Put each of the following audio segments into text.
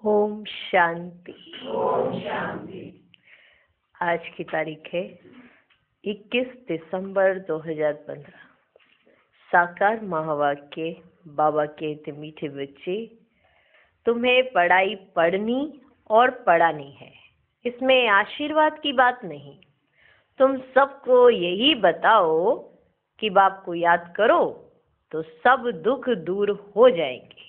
ओम शांति। ओम शांति। आज की तारीख है 21 दिसंबर 2015। साकार महावाक्य बाबा कहते मीठे बच्चे, तुम्हें पढ़ाई पढ़नी और पढ़ानी है। इसमें आशीर्वाद की बात नहीं। तुम सबको यही बताओ कि बाप को याद करो तो सब दुख दूर हो जाएंगे।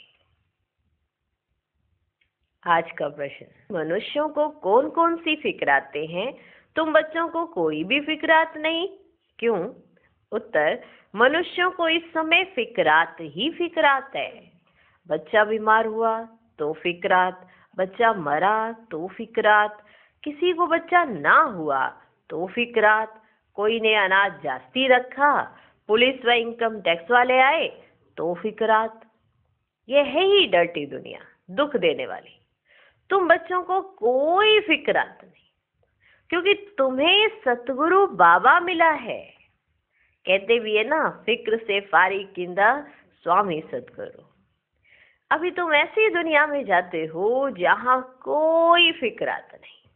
आज का प्रश्न, मनुष्यों को कौन कौन सी फिक्राते हैं? तुम बच्चों को कोई भी फिक्रात नहीं, क्यों? उत्तर, मनुष्यों को इस समय फिक्रात ही फिक्रात है। बच्चा बीमार हुआ तो फिक्रात, बच्चा मरा तो फिक्रात, किसी को बच्चा ना हुआ तो फिक्रात, कोई ने अनाज जास्ती रखा, पुलिस व इनकम टैक्स वाले आए तो फिक्रात। यह है ही डर्टी दुनिया, दुख देने वाली। तुम बच्चों को कोई फिक्रात नहीं, क्योंकि तुम्हें सतगुरु बाबा मिला है। कहते भी है ना, फिक्र से फारिग किंदा स्वामी सतगुरु। अभी तुम ऐसी दुनिया में जाते हो जहां कोई फिक्रात नहीं।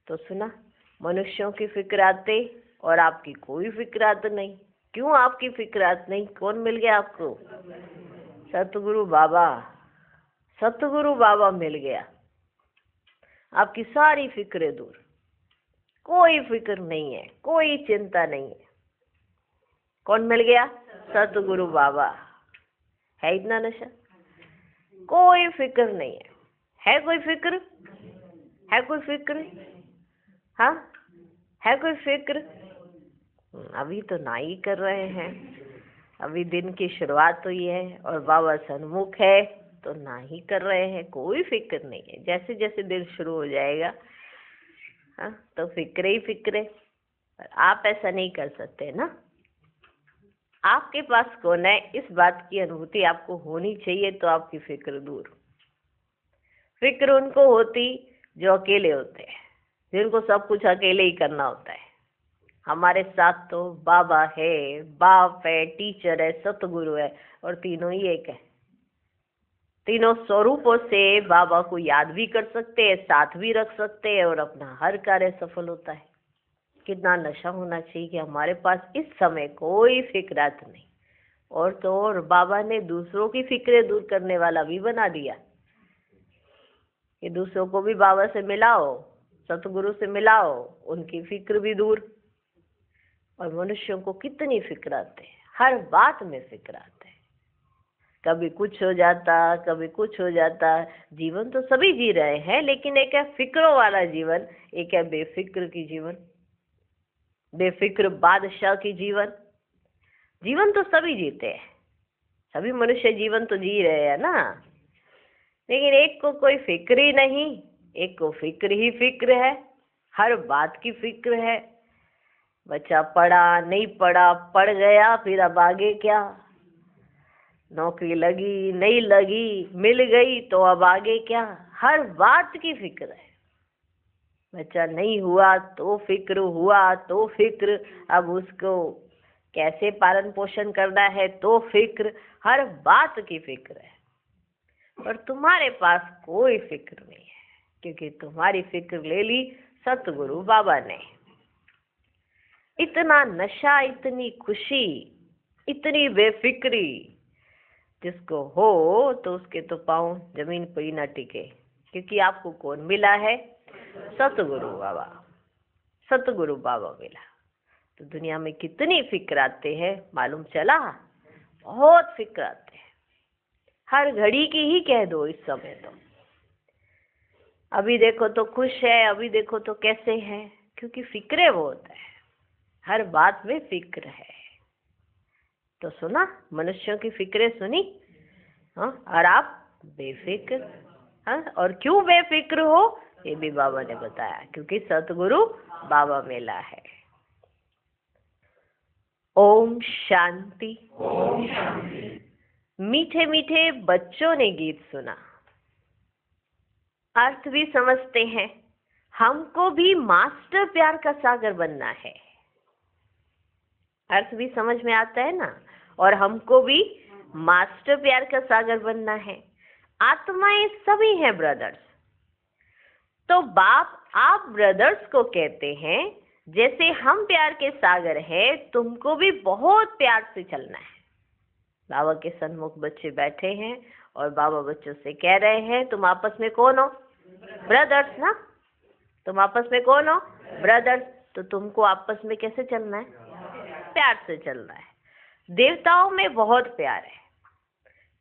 तो सुना, मनुष्यों की फिक्राते और आपकी कोई फिक्रात नहीं। क्यों आपकी फिक्रात नहीं? कौन मिल गया आपको? सतगुरु बाबा। सतगुरु बाबा मिल गया, आपकी सारी फिक्रें दूर। कोई फिक्र नहीं है, कोई चिंता नहीं है। कौन मिल गया? सतगुरु बाबा। है इतना नशा? कोई फिक्र नहीं है। है कोई फिक्र? है कोई फिक्र? हाँ, है कोई फिक्र? अभी तो ना ही कर रहे हैं। अभी दिन की शुरुआत हुई है और बाबा सन्मुख है तो ना ही कर रहे हैं। कोई फिक्र नहीं है। जैसे जैसे दिन शुरू हो जाएगा हाँ, तो फिक्रे ही फिक्रे। पर आप ऐसा नहीं कर सकते ना। आपके पास कौन है, इस बात की अनुभूति आपको होनी चाहिए, तो आपकी फिक्र दूर। फिक्र उनको होती जो अकेले होते हैं, जिनको सब कुछ अकेले ही करना होता है। हमारे साथ तो बाबा है, बाप है, टीचर है, सतगुरु है, और तीनों ही एक है। तीनों स्वरूपों से बाबा को याद भी कर सकते हैं, साथ भी रख सकते हैं, और अपना हर कार्य सफल होता है। कितना नशा होना चाहिए कि हमारे पास इस समय कोई फिक्रात नहीं। और तो और बाबा ने दूसरों की फिक्रें दूर करने वाला भी बना दिया कि दूसरों को भी बाबा से मिलाओ, सतगुरु से मिलाओ, उनकी फिक्र भी दूर। और मनुष्यों को कितनी फिक्राते हैं, हर बात में फिक्राते हैं। कभी कुछ हो जाता, कभी कुछ हो जाता। जीवन तो सभी जी रहे हैं, लेकिन एक है फिक्रों वाला जीवन, एक है बेफिक्र की जीवन, बेफिक्र बादशाह की जीवन। जीवन तो सभी जीते हैं, सभी मनुष्य जीवन तो जी रहे हैं ना, लेकिन एक को कोई फिक्र ही नहीं, एक को फिक्र ही फिक्र है, हर बात की फिक्र है। बच्चा पढ़ा नहीं पढ़ा, पढ़ गया, फिर अब आगे क्या? नौकरी लगी नहीं लगी, मिल गई तो अब आगे क्या? हर बात की फिक्र है। बच्चा नहीं हुआ तो फिक्र, हुआ तो फिक्र, अब उसको कैसे पालन पोषण करना है तो फिक्र, हर बात की फिक्र है। पर तुम्हारे पास कोई फिक्र नहीं है, क्योंकि तुम्हारी फिक्र ले ली सतगुरु बाबा ने। इतना नशा, इतनी खुशी, इतनी बेफिक्री जिसको हो तो उसके तो पाँव जमीन पर ही ना टिके, क्योंकि आपको कौन मिला है? सतगुरु बाबा। सतगुरु बाबा मिला तो दुनिया में कितनी फिक्र आते हैं मालूम चला? बहुत फिक्र आते हैं, हर घड़ी की ही कह दो इस समय तो। अभी देखो तो खुश है, अभी देखो तो कैसे है, क्योंकि फिक्रे बहुत है, हर बात में फिक्र है। तो सुना, मनुष्यों की फिक्रें सुनी हाँ, और आप बेफिक्र। हाँ, और क्यों बेफिक्र हो ये भी बाबा ने बताया, क्योंकि सतगुरु बाबा मिला है। ओम शांति। ओम शांति। मीठे मीठे बच्चों ने गीत सुना, अर्थ भी समझते हैं। हमको भी मास्टर प्यार का सागर बनना है। अर्थ भी समझ में आता है ना, और हमको भी मास्टर प्यार का सागर बनना है। आत्माएं सभी हैं ब्रदर्स। तो बाप आप ब्रदर्स को कहते हैं जैसे हम प्यार के सागर हैं, तुमको भी बहुत प्यार से चलना है। बाबा के सन्मुख बच्चे बैठे हैं और बाबा बच्चों से कह रहे हैं तुम आपस में कौन हो? ब्रदर्स ना। तुम आपस में कौन हो? ब्रदर्स। तो तुमको आपस में कैसे चलना है? प्यार से चलना है। देवताओं में बहुत प्यार है,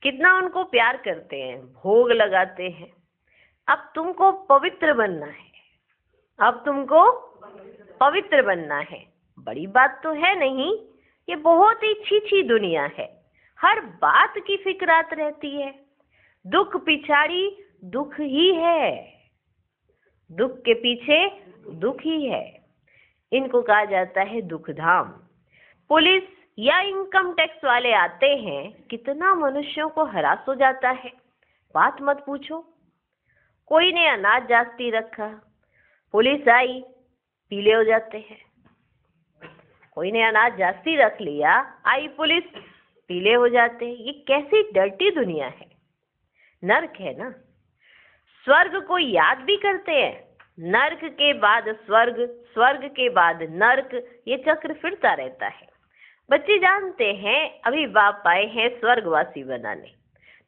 कितना उनको प्यार करते हैं, भोग लगाते हैं। अब तुमको पवित्र बनना है, अब तुमको पवित्र बनना है। बड़ी बात तो है नहीं, ये बहुत ही छी दुनिया है। हर बात की फिक्रात रहती है। दुख पिछाड़ी दुख ही है, दुख के पीछे दुख ही है। इनको कहा जाता है दुख धाम। पुलिस या इनकम टैक्स वाले आते हैं, कितना मनुष्यों को हरास हो जाता है, बात मत पूछो। कोई ने अनाज जास्ती रखा, पुलिस आई, पीले हो जाते हैं। कोई ने अनाज जास्ती रख लिया, आई पुलिस, पीले हो जाते हैं। ये कैसी डर्टी दुनिया है, नर्क है ना। स्वर्ग को याद भी करते हैं, नर्क के बाद स्वर्ग, स्वर्ग के बाद नर्क, ये चक्र फिरता रहता है। बच्चे जानते हैं अभी बाप आए हैं स्वर्गवासी बनाने,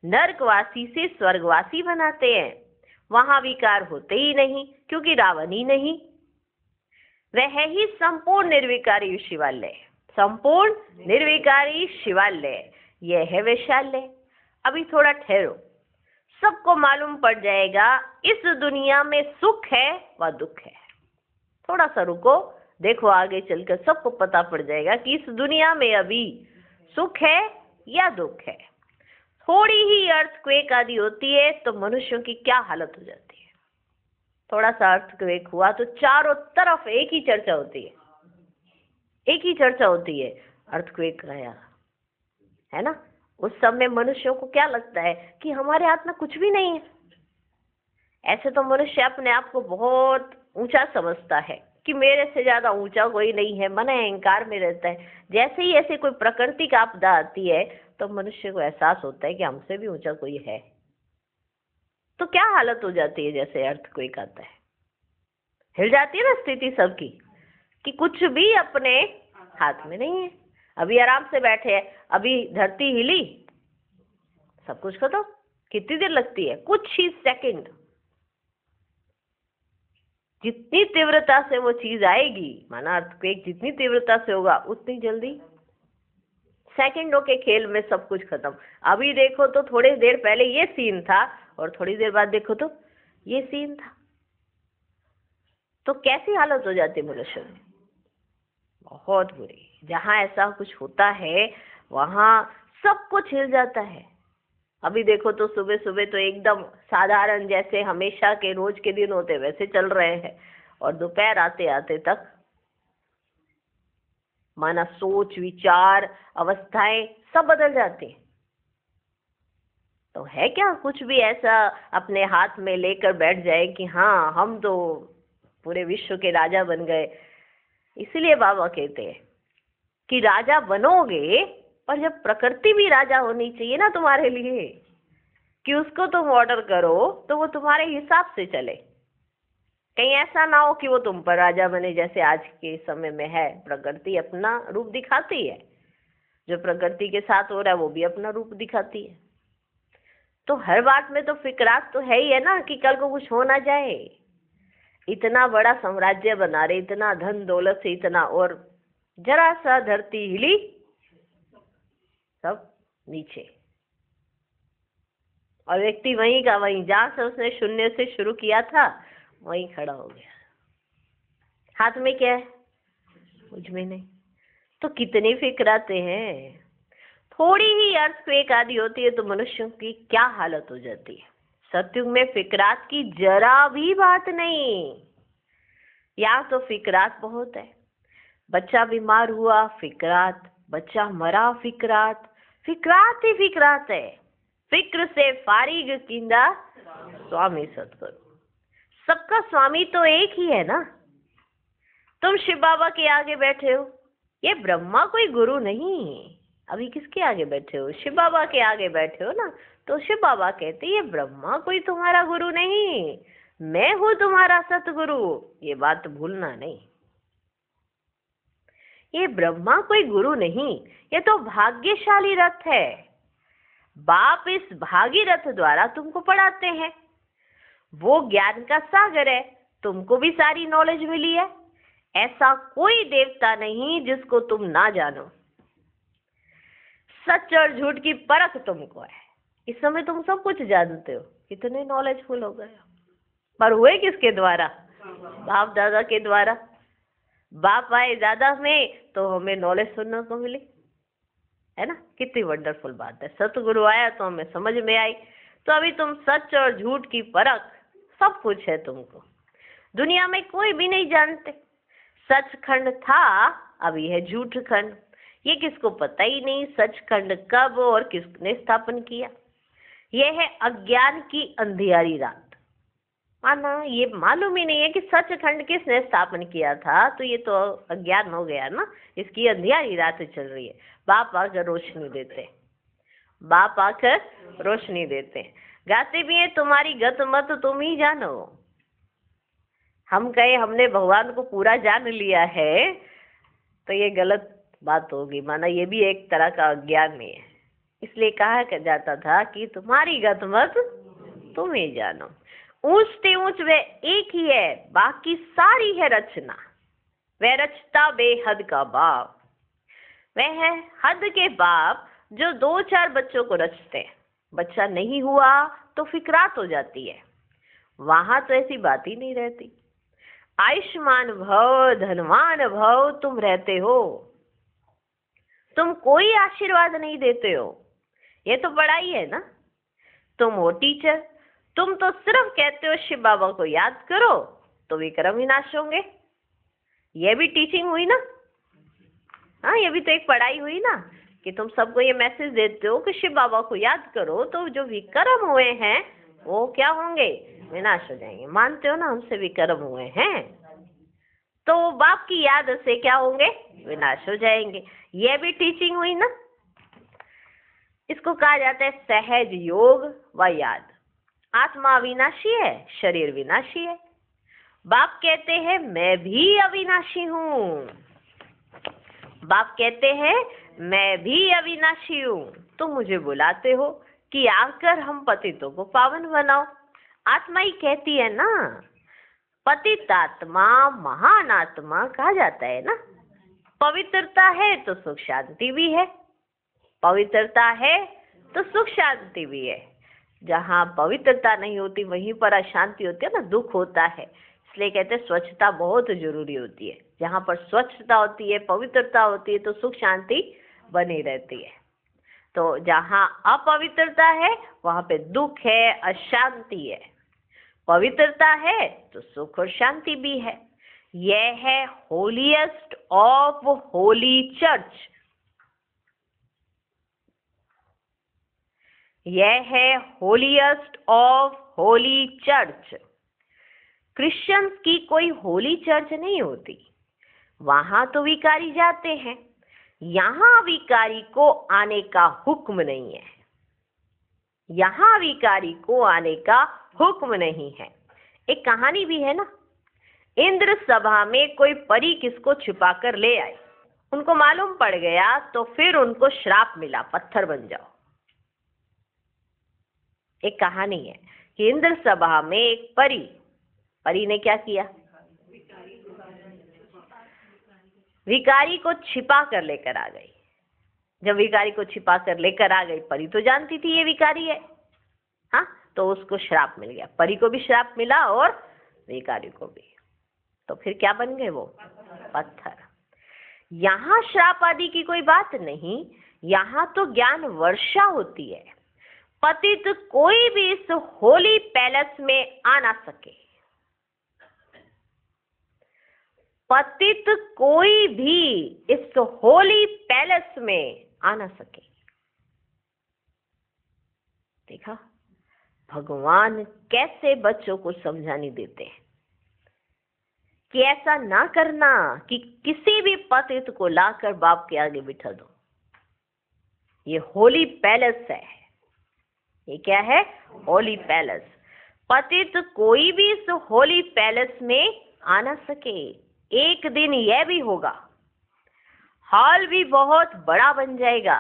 नर्कवासी से स्वर्गवासी बनाते हैं। वहां विकार होते ही नहीं, क्योंकि रावण ही नहीं। वह ही संपूर्ण निर्विकारी शिवालय, संपूर्ण निर्विकारी शिवालय, यह है वैशाल्य। अभी थोड़ा ठहरो, सबको मालूम पड़ जाएगा इस दुनिया में सुख है व दुख है। थोड़ा सा रुको, देखो आगे चलकर सबको पता पड़ जाएगा कि इस दुनिया में अभी सुख है या दुख है। थोड़ी ही अर्थक्वेक आदि होती है तो मनुष्यों की क्या हालत हो जाती है। थोड़ा सा अर्थक्वेक हुआ तो चारों तरफ एक ही चर्चा होती है, एक ही चर्चा होती है, अर्थक्वेक आया है ना। उस समय मनुष्यों को क्या लगता है कि हमारे हाथ में कुछ भी नहीं है। ऐसे तो मनुष्य अपने आप को बहुत ऊंचा समझता है कि मेरे से ज्यादा ऊंचा कोई नहीं है, मन अहंकार में रहता है। जैसे ही ऐसे कोई प्रकृति का आपदा आती है तो मनुष्य को एहसास होता है कि हमसे भी ऊंचा कोई है। तो क्या हालत हो जाती है जैसे अर्थक्वेक आता है, हिल जाती है ना स्थिति सबकी कि कुछ भी अपने हाथ में नहीं है। अभी आराम से बैठे हैं, अभी धरती हिली, सब कुछ खत्म। कितनी देर लगती है? कुछ ही सेकंड। जितनी तीव्रता से वो चीज आएगी, माना अर्थक्वेक जितनी तीव्रता से होगा उतनी जल्दी, सेकंडों के खेल में सब कुछ खत्म। अभी देखो तो थोड़ी देर पहले ये सीन था और थोड़ी देर बाद देखो तो ये सीन था। तो कैसी हालत हो जाती है मनुष्य में? बहुत बुरी। जहाँ ऐसा कुछ होता है वहाँ सब कुछ हिल जाता है। अभी देखो तो सुबह सुबह तो एकदम साधारण जैसे हमेशा के रोज के दिन होते वैसे चल रहे हैं, और दोपहर आते आते तक माना सोच विचार अवस्थाएं सब बदल जाती हैं। तो है क्या कुछ भी ऐसा अपने हाथ में लेकर बैठ जाए कि हाँ हम तो पूरे विश्व के राजा बन गए। इसलिए बाबा कहते हैं कि राजा बनोगे, पर जब प्रकृति भी राजा होनी चाहिए ना तुम्हारे लिए, कि उसको तुम ऑर्डर करो तो वो तुम्हारे हिसाब से चले। कहीं ऐसा ना हो कि वो तुम पर राजा बने, जैसे आज के समय में है। प्रकृति अपना रूप दिखाती है, जो प्रकृति के साथ हो रहा है वो भी अपना रूप दिखाती है। तो हर बात में तो फिक्रात तो है ही है ना कि कल को कुछ हो ना जाए। इतना बड़ा साम्राज्य बना रहे, इतना धन दौलत से इतना, और जरा सा धरती हिली सब नीचे, और व्यक्ति वहीं का वहीं, जहां से उसने शून्य से शुरू किया था वहीं खड़ा हो गया। हाथ में क्या है? कुछ भी नहीं। तो कितनी फिक्राते हैं। थोड़ी ही अर्थक्वेक आदि होती है तो मनुष्यों की क्या हालत हो जाती है। सतयुग में फिक्रात की जरा भी बात नहीं। यहाँ तो फिक्रात बहुत है। बच्चा बीमार हुआ फिक्रात, बच्चा मरा फिक्रात, फिक्रात ही फिक्रात है। फिक्र से फारिग कींदा स्वामी सतगुरु। सबका स्वामी तो एक ही है ना। तुम शिव बाबा के आगे बैठे हो, ये ब्रह्मा कोई गुरु नहीं। अभी किसके आगे बैठे हो? शिव बाबा के आगे बैठे हो ना। तो शिव बाबा कहते ये ब्रह्मा कोई तुम्हारा गुरु नहीं, मैं हूं तुम्हारा सतगुरु, ये बात भूलना नहीं। ये ब्रह्मा कोई गुरु नहीं, ये तो भाग्यशाली रथ है। बाप इस भागीरथ द्वारा तुमको पढ़ाते हैं। वो ज्ञान का सागर है, तुमको भी सारी नॉलेज मिली है। ऐसा कोई देवता नहीं जिसको तुम ना जानो। सच और झूठ की परख तुमको है। इस समय तुम सब कुछ जानते हो, कितने नॉलेजफुल हो गए। पर हुए किसके द्वारा? बाप दादा के द्वारा। बाप आए दादा में तो हमें नॉलेज सुनने को मिली, है ना। कितनी वंडरफुल बात है। सतगुरु आया तो हमें समझ में आई। तो अभी तुम सच और झूठ की परख सब कुछ है तुमको। दुनिया में कोई भी नहीं जानते। सचखंड था, अभी है झूठ खंड। ये किसको पता ही नहीं सचखंड कब और किसने स्थापन किया। यह है अज्ञान की अंधियारी रात। माना ये मालूम ही नहीं है कि सचखंड किसने स्थापन किया था, तो ये तो अज्ञान हो गया ना। इसकी अंधियारी रात चल रही है। बाप आकर रोशनी देते, बाप आकर रोशनी देते। गाते भी हैं तुम्हारी गत मत तुम ही जानो। हम कहे हमने भगवान को पूरा जान लिया है तो ये गलत बात होगी। माना ये भी एक तरह का अज्ञान ही है। इसलिए कहा जाता था कि तुम्हारी गत मत तुम ही जानो। ऊंचते ऊंच वे एक ही है, बाकी सारी है रचना। वह रचता बेहद का बाप, वह है हद के बाप जो 2-4 बच्चों को रचते हैं। बच्चा नहीं हुआ तो फिक्रात हो जाती है। वहां तो ऐसी बात ही नहीं रहती। आयुष्मान भव धनवान भव तुम रहते हो, तुम कोई आशीर्वाद नहीं देते हो। ये तो पढ़ाई है ना। तुम हो टीचर, तुम तो सिर्फ कहते हो शिव बाबा को याद करो तो विक्रम विनाश होंगे। ये भी टीचिंग हुई ना। हाँ, ये भी तो एक पढ़ाई हुई ना कि तुम सबको ये मैसेज देते हो कि शिव बाबा को याद करो तो जो विक्रम हुए हैं वो क्या होंगे? विनाश हो जाएंगे। मानते हो ना हमसे विक्रम हुए हैं, तो बाप की याद से क्या होंगे? विनाश हो जाएंगे। ये भी टीचिंग हुई ना। इसको कहा जाता है सहज योग व याद। आत्मा अविनाशी है, शरीर विनाशी है। बाप कहते हैं मैं भी अविनाशी हूँ। बाप कहते हैं मैं भी अविनाशी हूँ। तुम मुझे बुलाते हो कि आकर हम पतितों को पावन बनाओ। आत्मा ही कहती है ना। पतित आत्मा महान आत्मा कहा जाता है ना। पवित्रता है तो सुख शांति भी है, पवित्रता है तो सुख शांति भी है। जहाँ पवित्रता नहीं होती वहीं पर अशांति होती है ना, दुख होता है। इसलिए कहते हैं स्वच्छता बहुत जरूरी होती है। जहाँ पर स्वच्छता होती है, पवित्रता होती है तो सुख शांति बनी रहती है। तो जहाँ अपवित्रता है वहाँ पे दुख है, अशांति है। पवित्रता है तो सुख और शांति भी है। यह है होलीएस्ट ऑफ होली चर्च। यह है holiest of Holi church. Christians की कोई होली चर्च नहीं होती। वहां तो विकारी जाते हैं, यहाँ विकारी को आने का हुक्म नहीं है। यहाँ विकारी को आने का हुक्म नहीं है। एक कहानी भी है ना। इंद्र सभा में कोई परी किसको छिपा कर ले आए। उनको मालूम पड़ गया तो फिर उनको श्राप मिला, पत्थर बन जाओ। एक कहानी है कि इंद्र सभा में एक परी ने क्या किया? विकारी को छिपा कर लेकर आ गई। जब विकारी को छिपा कर लेकर आ गई, परी तो जानती थी ये विकारी है, हाँ, तो उसको श्राप मिल गया। परी को भी श्राप मिला और विकारी को भी। तो फिर क्या बन गए वो? पत्थर। यहाँ श्राप आदि की कोई बात नहीं, यहाँ तो ज्ञान वर्षा होती है। पतित कोई भी इस होली पैलेस में आ ना सके। पतित कोई भी इस होली पैलेस में आ ना सके। देखा भगवान कैसे बच्चों को समझाने देते हैं कि ऐसा ना करना कि किसी भी पतित को लाकर बाप के आगे बिठा दो। ये होली पैलेस है, ये क्या है? होली पैलेस। पतित कोई भी इस होली पैलेस में आ ना सके। एक दिन यह भी होगा, हॉल भी बहुत बड़ा बन जाएगा।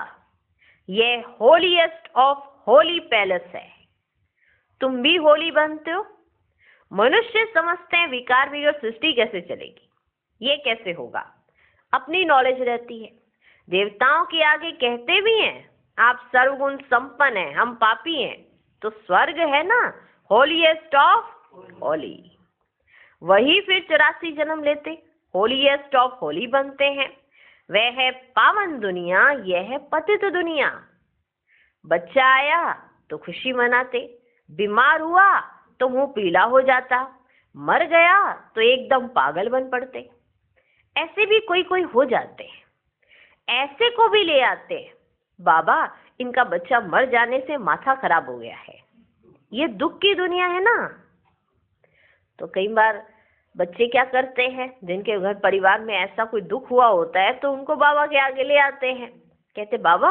यह होलीएस्ट ऑफ होली पैलेस है। तुम भी होली बनते हो। मनुष्य समझते हैं विकार भी और सृष्टि कैसे चलेगी, ये कैसे होगा, अपनी नॉलेज रहती है। देवताओं के आगे कहते भी हैं आप सर्वगुण संपन्न हैं, हम पापी हैं। तो स्वर्ग है ना होलीएस्ट ऑफ होली, वही फिर 84 जन्म लेते होलीएस्ट ऑफ होली बनते हैं। वह है पावन दुनिया, यह है पतित दुनिया। बच्चा आया तो खुशी मनाते, बीमार हुआ तो मुंह पीला हो जाता, मर गया तो एकदम पागल बन पड़ते। ऐसे भी कोई कोई हो जाते हैं। ऐसे को भी ले आते हैं, बाबा इनका बच्चा मर जाने से माथा खराब हो गया है। ये दुख की दुनिया है ना। तो कई बार बच्चे क्या करते हैं, जिनके घर परिवार में ऐसा कोई दुख हुआ होता है तो उनको बाबा के आगे ले आते हैं। कहते बाबा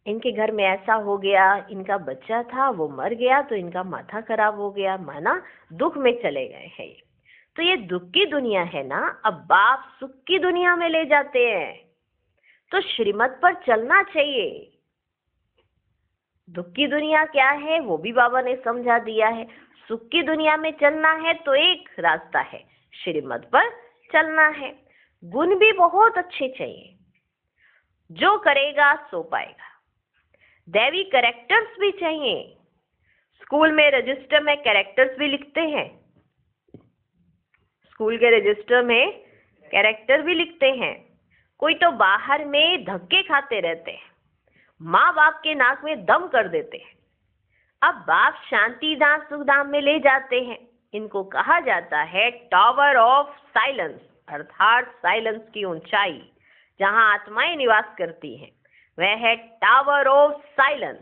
इनके घर में ऐसा हो गया, इनका बच्चा था वो मर गया तो इनका माथा खराब हो गया, माना दुख में चले गए हैं। तो ये दुख की दुनिया है ना। अब बाप सुख की दुनिया में ले जाते हैं तो श्रीमत पर चलना चाहिए। दुख की दुनिया क्या है वो भी बाबा ने समझा दिया है। सुख की दुनिया में चलना है तो एक रास्ता है, श्रीमत पर चलना है। गुण भी बहुत अच्छे चाहिए, जो करेगा सो पाएगा। दैवी कैरेक्टर्स भी चाहिए। स्कूल में रजिस्टर में कैरेक्टर्स भी लिखते हैं, स्कूल के रजिस्टर में कैरेक्टर भी लिखते हैं। कोई तो बाहर में धक्के खाते रहते हैं, माँ बाप के नाक में दम कर देते हैं। अब बाप शांति धाम सुख धाम में ले जाते हैं। इनको कहा जाता है टावर ऑफ साइलेंस, अर्थात साइलेंस की ऊंचाई जहां आत्माएं निवास करती हैं, वह है टावर ऑफ साइलेंस।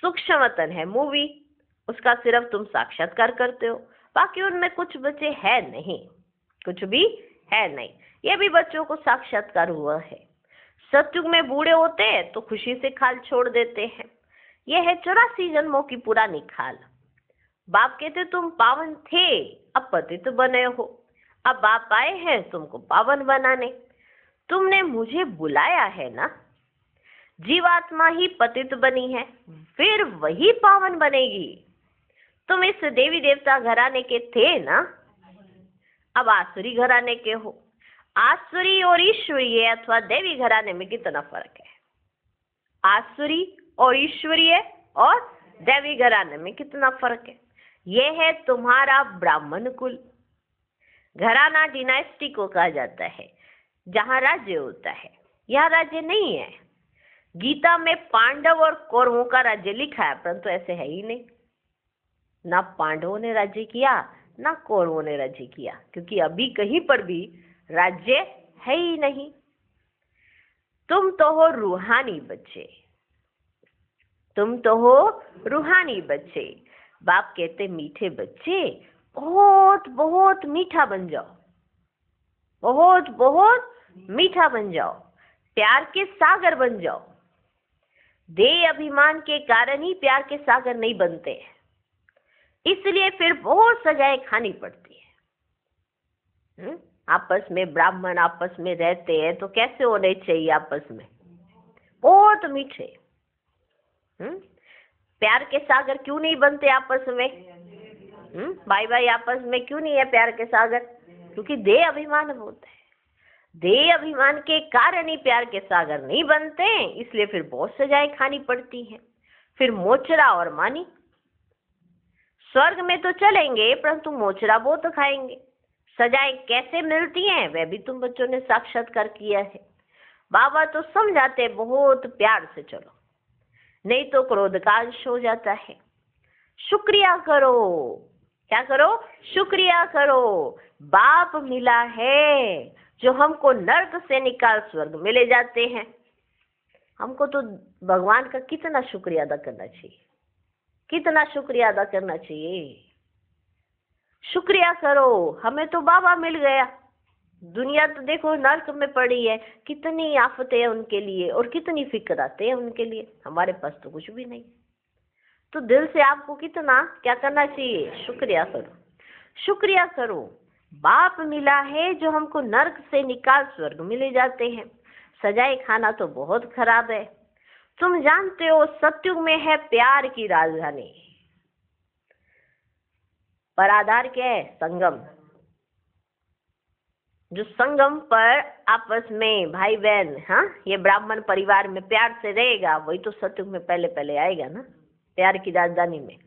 सूक्ष्म वतन है मूवी, उसका सिर्फ तुम साक्षात्कार करते हो, बाकी उनमें कुछ बचे है नहीं, कुछ भी है नहीं। ये भी बच्चों को साक्षात्कार हुआ है। सतयुग में बूढ़े होते हैं तो खुशी से खाल छोड़ देते हैं। यह है 84 जन्मों की पुरानी खाल। बाप कहते तुम पावन थे, अब पतित बने हो। अब बाप आए हैं तुमको पावन बनाने। तुमने मुझे बुलाया है ना। जीवात्मा ही पतित बनी है, फिर वही पावन बनेगी। तुम इस देवी देवता घराने के थे ना, अब आसुरी घराने के हो। आसुरी और ईश्वरीय अथवा देवी घराने में कितना फर्क है? आसुरी और ईश्वरीय और देवी घराने में कितना फर्क है? यह है तुम्हारा ब्राह्मण कुल। घराना डिनास्टी को कहा जाता है, जहां राज्य होता है। यह राज्य नहीं है। गीता में पांडव और कौरवों का राज्य लिखा है, परंतु ऐसे है ही नहीं। ना पांडवों ने राज्य किया ना कौरवों ने राज्य किया, क्योंकि अभी कहीं पर भी राज्य है ही नहीं। तुम तो हो रूहानी बच्चे, तुम तो हो रूहानी बच्चे। बाप कहते मीठे बच्चे बहुत बहुत मीठा बन जाओ, बहुत बहुत मीठा बन जाओ, प्यार के सागर बन जाओ। देह अभिमान के कारण ही प्यार के सागर नहीं बनते हैं, इसलिए फिर बहुत सजाएं खानी पड़ती है। आपस में ब्राह्मण आपस में रहते हैं तो कैसे होने चाहिए? आपस में बहुत मीठे। प्यार के सागर क्यों नहीं बनते आपस में? भाई भाई आपस में क्यों नहीं है प्यार के सागर? क्योंकि देह अभिमान होता है। देह अभिमान के कारण ही प्यार के सागर नहीं बनते, इसलिए फिर बहुत सजाएं खानी पड़ती हैं। फिर मोचरा और मानी। स्वर्ग में तो चलेंगे परंतु मोचरा बहुत खाएंगे। सजाएं कैसे मिलती हैं वह भी तुम बच्चों ने साक्षात्कार किया है। बाबा तो समझाते बहुत प्यार से चलो, नहीं तो क्रोध का अंश हो जाता है। शुक्रिया करो। क्या करो? शुक्रिया करो। बाप मिला है जो हमको नर्क से निकाल स्वर्ग में ले जाते हैं। हमको तो भगवान का कितना शुक्रिया अदा करना चाहिए, कितना शुक्रिया अदा करना चाहिए। शुक्रिया करो, हमें तो बाबा मिल गया। दुनिया तो देखो नर्क में पड़ी है, कितनी आफतें हैं उनके लिए और कितनी फिक्राते हैं उनके लिए, हमारे पास तो कुछ भी नहीं। तो दिल से आपको कितना क्या करना चाहिए, शुक्रिया करो, शुक्रिया करो। बाप मिला है जो हमको नर्क से निकाल स्वर्ग में ले जाते हैं। सजाए खाना तो बहुत खराब है। तुम जानते हो सतयुग में है प्यार की राजधानी, पर आधार क्या है, संगम। जो संगम पर आपस में भाई बहन, हाँ, ये ब्राह्मण परिवार में प्यार से रहेगा, वही तो सतयुग में पहले पहले आएगा ना, प्यार की राजधानी में।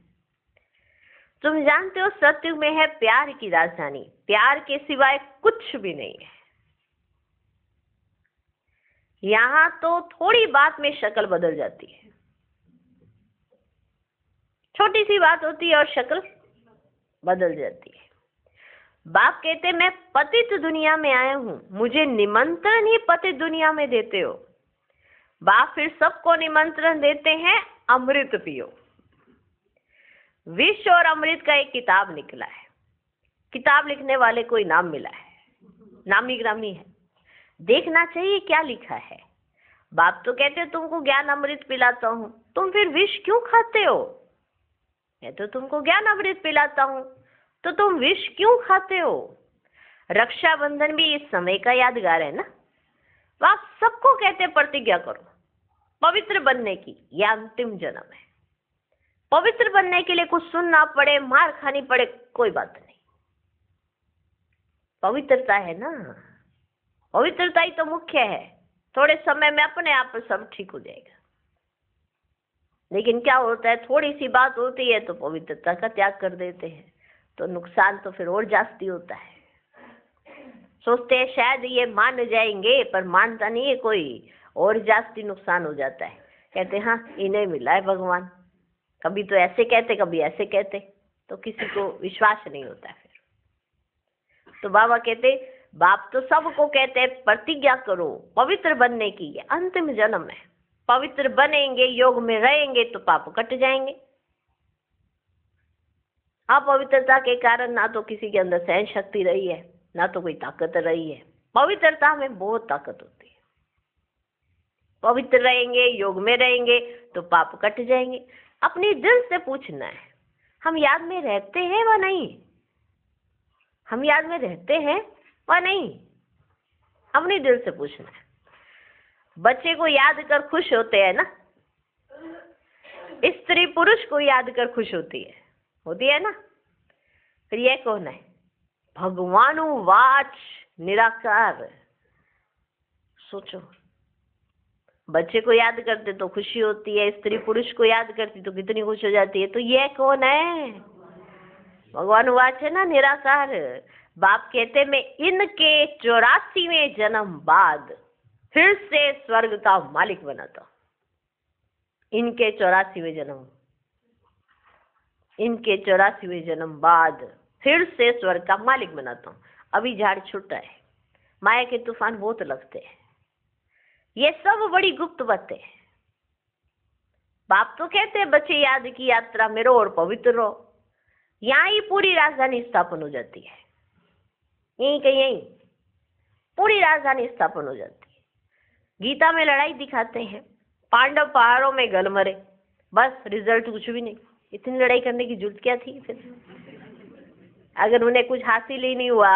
तुम जानते हो सतयुग में है प्यार की राजधानी, प्यार के सिवाय कुछ भी नहीं है। यहाँ तो थोड़ी बात में शक्ल बदल जाती है, छोटी सी बात होती है और शक्ल बदल जाती है। बाप कहते मैं पतित दुनिया में आया हूँ, मुझे निमंत्रण ही पतित दुनिया में देते हो। बाप फिर सबको निमंत्रण देते हैं, अमृत पियो। विष और अमृत का एक किताब निकला है, किताब लिखने वाले को इनाम मिला है, नामी ग्रामी है, देखना चाहिए क्या लिखा है। बाप तो कहते तुमको ज्ञान अमृत पिलाता हूँ, तुम फिर विष क्यों खाते हो? मैं तो तुमको ज्ञान अमृत पिलाता हूँ, तो तुम विष क्यों खाते हो? रक्षाबंधन भी इस समय का यादगार है ना। बाप सबको कहते प्रतिज्ञा करो पवित्र बनने की, यह अंतिम जन्म है। पवित्र बनने के लिए कुछ सुनना पड़े, मार खानी पड़े, कोई बात नहीं, पवित्रता है ना, पवित्रता ही तो मुख्य है। थोड़े समय में अपने आप सब ठीक हो जाएगा। लेकिन क्या होता है, थोड़ी सी बात होती है तो पवित्रता का त्याग कर देते हैं, तो नुकसान तो फिर और जास्ती होता है। सोचते हैं शायद ये मान जाएंगे, पर मानता नहीं है कोई, और जास्ती नुकसान हो जाता है। कहते हाँ इन्हें मिला है भगवान, कभी तो ऐसे कहते कभी ऐसे कहते, तो किसी को विश्वास नहीं होता है फिर। तो बाबा कहते, बाप तो सबको कहते हैं प्रतिज्ञा करो पवित्र बनने की, ये अंतिम जन्म है। पवित्र बनेंगे, योग में रहेंगे तो पाप कट जाएंगे। अपवित्रता के कारण ना तो किसी के अंदर सहन शक्ति रही है, ना तो कोई ताकत रही है। पवित्रता में बहुत ताकत होती है। पवित्र रहेंगे, योग में रहेंगे तो पाप कट जाएंगे। अपने दिल से पूछना है, हम याद में रहते हैं व नहीं, हम याद में रहते हैं व नहीं, अपने दिल से पूछना है। बच्चे को याद कर खुश होते हैं ना, स्त्री पुरुष को याद कर खुश होती है ना। फिर ये कौन है? भगवानु वाच निराकार। सोचो, बच्चे को याद करते तो खुशी होती है, स्त्री पुरुष को याद करती तो कितनी खुश हो जाती है। तो ये कौन है? भगवान वाच है ना, निराकार। बाप कहते मैं इनके 84वें जन्म बाद फिर से स्वर्ग का मालिक बनाता। इनके 84वें जन्म, इनके 84वें जन्म बाद फिर से स्वर्ग का मालिक बनाता हूँ। अभी झाड़ छूटा है, माया के तूफान बहुत लगते हैं, ये सब बड़ी गुप्त बातें हैं। बाप तो कहते हैं बच्चे याद की यात्रा में रहो और पवित्र रहो। यहाँ ही पूरी राजधानी स्थापन हो जाती है, यहीं कहीं यहीं पूरी राजधानी स्थापन हो जाती है। गीता में लड़ाई दिखाते हैं, पांडव पहाड़ों में गल मरे, बस रिजल्ट कुछ भी नहीं। इतनी लड़ाई करने की जरूरत क्या थी फिर? अगर उन्हें कुछ हासिल ही नहीं हुआ,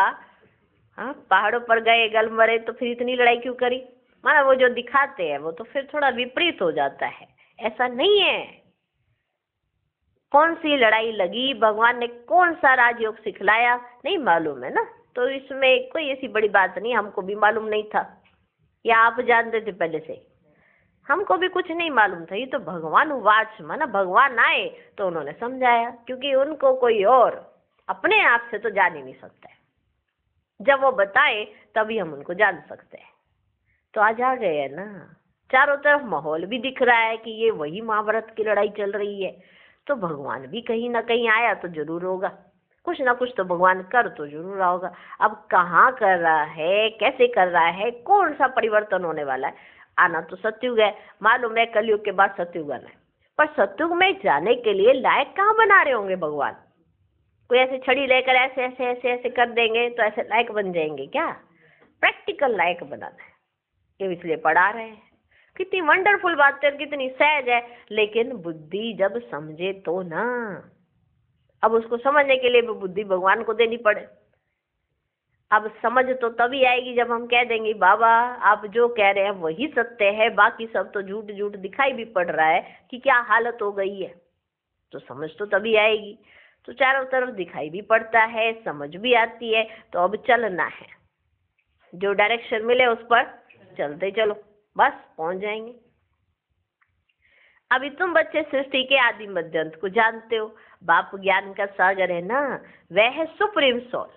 हाँ, पहाड़ों पर गए गल मरे, तो फिर इतनी लड़ाई क्यों करी? माना वो जो दिखाते हैं वो तो फिर थोड़ा विपरीत हो जाता है। ऐसा नहीं है। कौन सी लड़ाई लगी, भगवान ने कौन सा राजयोग सिखलाया, नहीं मालूम है ना। तो इसमें कोई ऐसी बड़ी बात नहीं, हमको भी मालूम नहीं था, या आप जानते थे पहले से? हमको भी कुछ नहीं मालूम था। ये तो भगवान वाच, माना भगवान आए तो उन्होंने समझाया, क्योंकि उनको कोई और अपने आप से तो जान ही नहीं सकता है। जब वो बताए तभी हम उनको जान सकते हैं। तो आज आ गए है ना, चारों तरफ माहौल भी दिख रहा है कि ये वही महाभारत की लड़ाई चल रही है। तो भगवान भी कहीं ना कहीं आया तो जरूर होगा, कुछ ना कुछ तो भगवान कर तो जरूर रहा होगा। अब कहाँ कर रहा है, कैसे कर रहा है, कौन सा परिवर्तन होने वाला है? आना तो सतयुग है, मालूम है कलयुग के बाद सतयुग आना है। पर सतयुग में जाने के लिए लायक कहाँ बना रहे होंगे भगवान? कोई ऐसे छड़ी लेकर ऐसे ऐसे ऐसे ऐसे कर देंगे तो ऐसे लायक बन जाएंगे क्या? प्रैक्टिकल लायक बनाना है। ये इसलिए पढ़ा रहे हैं। कितनी वंडरफुल बात है, कितनी सहज है, लेकिन बुद्धि जब समझे तो ना। अब उसको समझने के लिए बुद्धि भगवान को देनी पड़े। अब समझ तो तभी आएगी जब हम कह देंगे बाबा आप जो कह रहे हैं वही सत्य है, बाकी सब तो झूठ झूठ दिखाई भी पड़ रहा है कि क्या हालत हो गई है। तो समझ तो तभी आएगी। तो चारों तरफ दिखाई भी पड़ता है, समझ भी आती है, तो अब चलना है। जो डायरेक्शन मिले उस पर चलते चलो, बस पहुंच जाएंगे। अभी तुम बच्चे सृष्टि के आदि मध्य अंत को जानते हो। बाप ज्ञान का सागर है ना, वह है सुप्रीम सोल।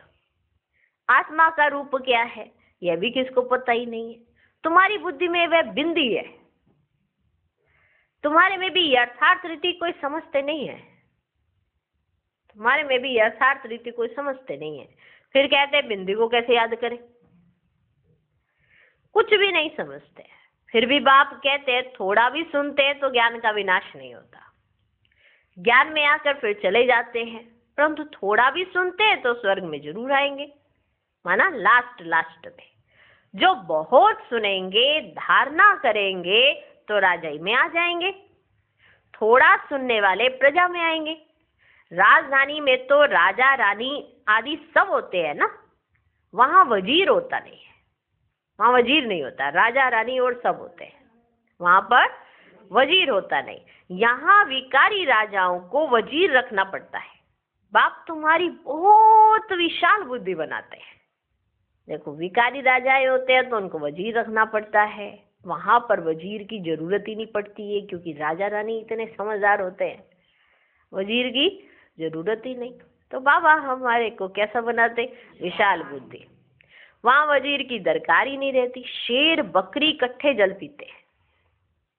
आत्मा का रूप क्या है यह भी किसको पता ही नहीं है। तुम्हारी बुद्धि में वह बिंदी है, तुम्हारे में भी यथार्थ रीति कोई समझते नहीं है, तुम्हारे में भी यथार्थ रीति कोई समझते नहीं है। फिर कहते हैं बिंदी को कैसे याद करें, कुछ भी नहीं समझते। फिर भी बाप कहते हैं थोड़ा भी सुनते हैं तो ज्ञान का विनाश नहीं होता। ज्ञान में आकर फिर चले जाते हैं, परंतु थोड़ा भी सुनते हैं तो स्वर्ग में जरूर आएंगे। माना लास्ट में जो बहुत सुनेंगे, धारणा करेंगे तो राजाई में आ जाएंगे। थोड़ा सुनने वाले प्रजा में आएंगे। राजधानी में तो राजा रानी आदि सब होते हैं ना, वहां वजीर होता नहीं है, वहां वजीर नहीं होता। राजा रानी और सब होते हैं, वहां पर वजीर होता नहीं। यहाँ विकारी राजाओं को वजीर रखना पड़ता है। बाप तुम्हारी बहुत विशाल बुद्धि बनाते हैं। देखो विकारी राजाएं होते हैं तो उनको वजीर रखना पड़ता है, वहां पर वजीर की जरूरत ही नहीं पड़ती है, क्योंकि राजा रानी इतने समझदार होते हैं, वजीर की जरूरत ही नहीं। तो बाबा हमारे को कैसा बनाते, विशाल बुद्धि। वहां वजीर की दरकार ही नहीं रहती। शेर बकरी इकट्ठे जल पीते हैं।